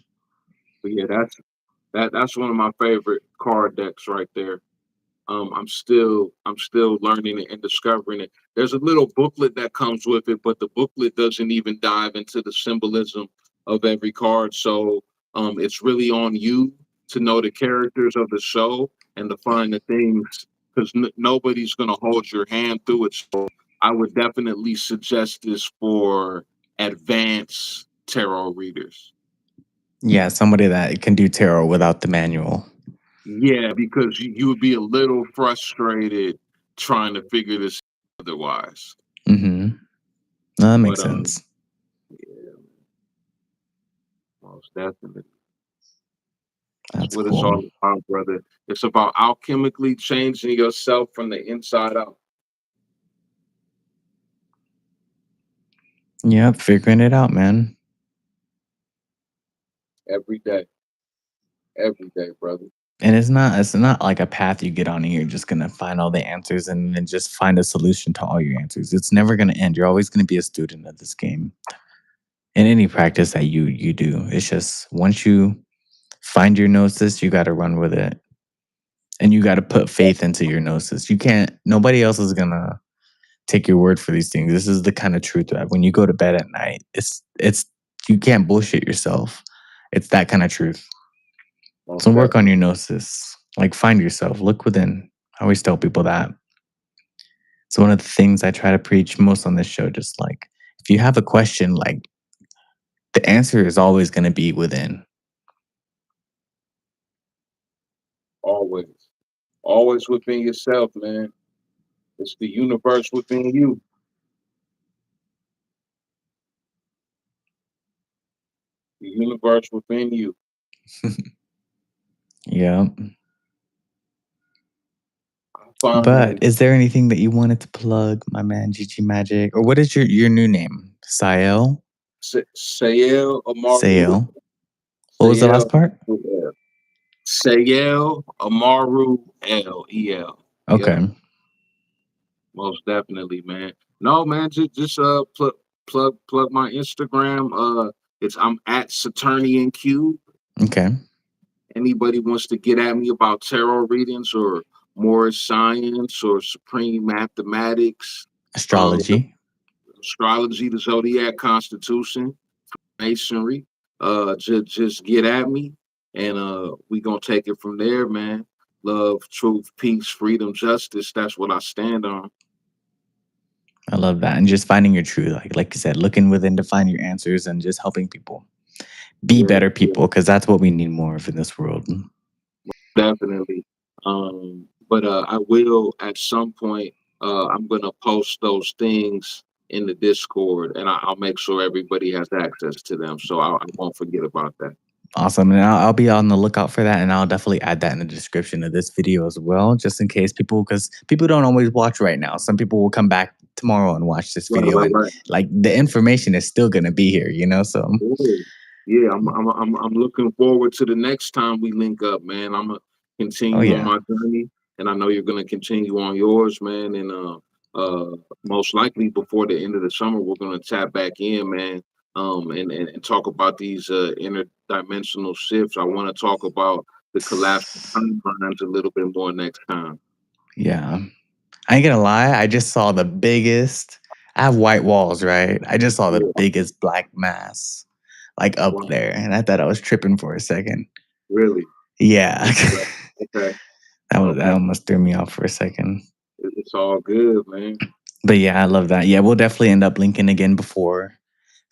But yeah, that's one of my favorite card decks right there. I'm still learning it and discovering it. There's a little booklet that comes with it, but the booklet doesn't even dive into the symbolism of every card. So it's really on you to know the characters of the show and to find the things, because nobody's gonna hold your hand through it. So I would definitely suggest this for advanced tarot readers. Yeah, somebody that can do tarot without the manual. Yeah, because you would be a little frustrated trying to figure this otherwise. Mhm. No, that But makes sense. yeah, most definitely. That's That's what it's cool. all about, brother. It's about alchemically changing yourself from the inside out Yep, figuring it out, man. every day, brother. And it's not like a path you get on and you're just gonna find all the answers and then just find a solution to all your answers. It's never gonna end. You're always gonna be a student of this game. In any practice that you do. It's just once you find your gnosis, you gotta run with it. And you gotta put faith into your gnosis. You can't nobody else is gonna take your word for these things. This is the kind of truth that when you go to bed at night, it's you can't bullshit yourself. It's that kind of truth. Most So work on definitely. your gnosis. Like find yourself. Look within. I always tell people that. It's one of the things I try to preach most on this show. Just like if you have a question, like the answer is always going to be within. Always. Always within yourself, man. It's the universe within you. The universe within you. Yeah. I But find is there anything that you wanted to plug, my man, GiGi Magick? Or what is your new name? Sael? Sayel Amaru, Sael. What was the Sayel last part? L. Sayel Amaru L. Yep, Okay. most definitely, man. No, man, just plug my Instagram. It's I'm at Saturnian Cube. Okay. Anybody wants to get at me about tarot readings or more science or supreme mathematics, um, Astrology. astrology, the zodiac constitution, masonry, just get at me, and we gonna take it from there, man. Love, truth, peace, freedom, justice. That's what I stand on. I love that. And just finding your truth. Like you said, looking within to find your answers and just helping people be Yeah, better yeah, people because that's what we need more of in this world. definitely. But I will at some point. I'm gonna post those things in the Discord, and I'll make sure everybody has access to them, so I won't forget about that. Awesome. And I'll be on the lookout for that. And I'll definitely add that in the description of this video as well, just in case people, because people don't always watch right now. Some people will come back tomorrow and watch this Right, video. right, And right. like the information is still going to be here, you know? So, Yeah, yeah, I'm looking forward to the next time we link up, man. I'm gonna oh, continue on yeah. my journey, and I know you're gonna continue on yours, man. And most likely before the end of the summer, we're gonna tap back in, man. And talk about these interdimensional shifts. I want to talk about the collapse of timelines a little bit more next time. Yeah. I ain't gonna lie. I just saw the biggest, I have white walls, right? I just saw the Yeah, biggest black mass like up wow, there. And I thought I was tripping for a second. really Yeah. interesting. Okay, That okay, almost threw me off for a second. it's all good, man. But yeah, I love that. Yeah, we'll definitely end up linking again before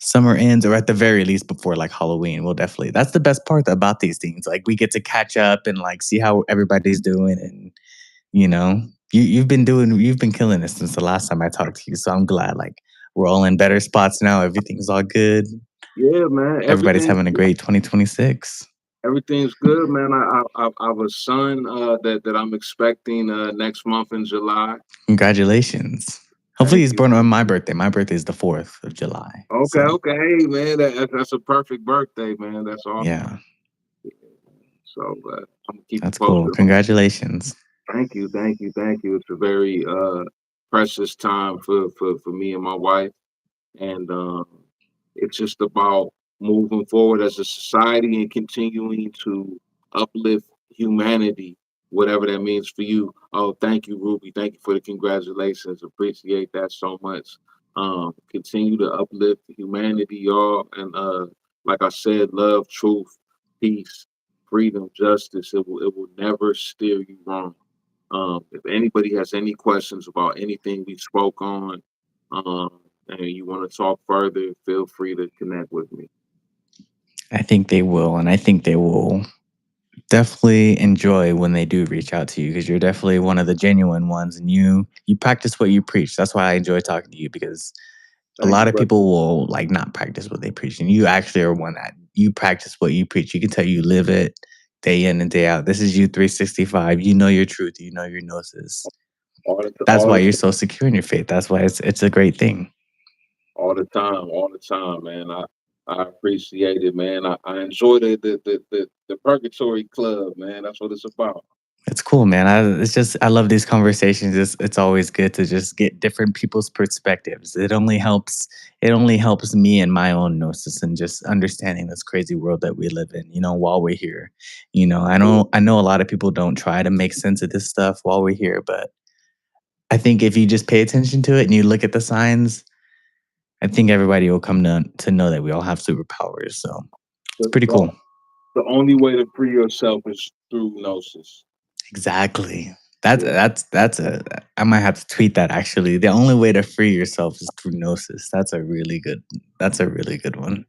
summer ends, or at the very least before like Halloween. We'll definitely. That's the best part about these things. Like we get to catch up and like see how everybody's doing, and you know, you've been killing it since the last time I talked to you. So I'm glad like we're all in better spots now. Everything's all good. Yeah, man. Everybody's having a great 2026. Everything's good, man. I have a son that I'm expecting next month in July. Congratulations. Hopefully Thank he's you. born on Thank my you. birthday. My birthday is the 4th of July. Okay, So okay, hey, man. That's a perfect birthday, man. That's awesome. yeah, So I'm gonna keep you that's cool. posted on. Congratulations. Thank you. It's a very precious time for me and my wife, and it's just about moving forward as a society and continuing to uplift humanity whatever that means for you. Oh, thank you, Ruby. Thank you for the congratulations. Appreciate that so much. Continue to uplift humanity, y'all. And like I said, love, truth, peace, freedom, justice. It will never steer you wrong. If anybody has any questions about anything we spoke on, and you want to talk further, feel free to connect with me. I think they will, and I think they will definitely enjoy when they do reach out to you because you're definitely one of the genuine ones, and you practice what you preach. That's why I enjoy talking to you because a Thank lot you, of brother. people will like not practice what they preach, and you actually are one that you practice what you preach. You can tell you live it day in and day out. This is you 365. You know your truth. You know your gnosis. That's All why the you're so secure in your faith. That's why it's a great thing. all the time, man. I appreciate it, man. I enjoy the Purgatory Club, man. That's what it's about. It's cool, man. It's just I love these conversations. It's always good to just get different people's perspectives. It only helps me and my own gnosis and just understanding this crazy world that we live in. While we're here, I know a lot of people don't try to make sense of this stuff while we're here, but I think if you just pay attention to it and you look at the signs, I think everybody will come to know that we all have superpowers. So it's The, pretty the, cool. the only way to free yourself is through gnosis. Exactly. That's Yeah, that's that's a I might have to tweet that actually. The only way to free yourself is through gnosis. That's a really good one.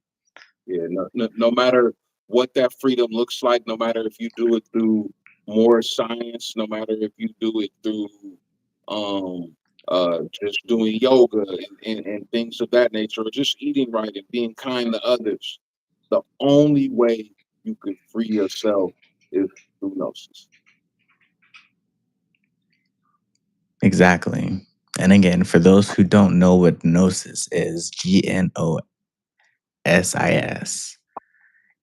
yeah. No matter what that freedom looks like, no matter if you do it through more science, no matter if you do it through um just doing yoga and things of that nature, or just eating right and being kind to others. The only way you can free yourself is through gnosis. Exactly. And again, for those who don't know what gnosis is, gnosis,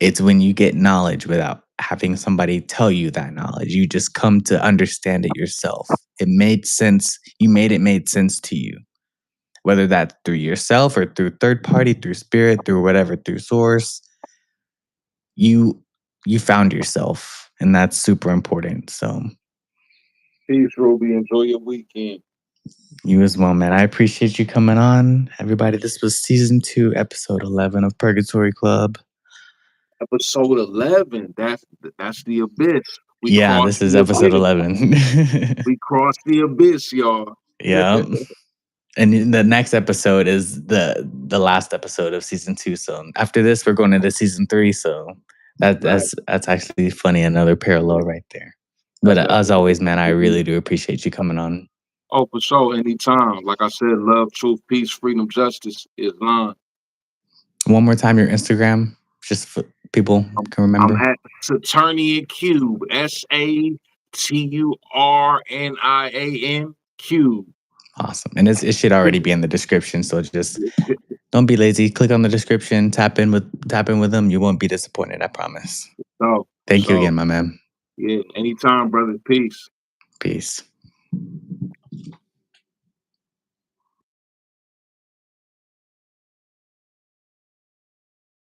it's when you get knowledge without having somebody tell you that knowledge. You just come to understand it yourself. It made sense. You made it made sense to you. Whether that's through yourself or through third party, through spirit, through whatever, through source, you you found yourself, and that's super important. So Peace, Ruby. Enjoy your weekend. you as well, man. I appreciate you coming on, everybody. This was season 2, episode 11 of Purgatory Club. Episode 11. That's the abyss. We Yeah, crossed this is the episode abyss. 11. We crossed the abyss, y'all. Yeah. And the next episode is the last episode of season 2. So after this, we're going into season 3. So that Right. that's actually funny. Another parallel right there. But That's as always, man, I really do appreciate you coming on. Oh, for sure. Anytime. Like I said, love, truth, peace, freedom, justice, Islam. One more time, your Instagram, just for people I'm, can I'm remember. at Saturnian Cube. SATURNIAN Cube. Awesome. And it should already be in the description. So just don't be lazy. Click on the description, tap in with them. You won't be disappointed, I promise. So, Thank you so again, my man. yeah. Anytime, brother. Peace. Peace.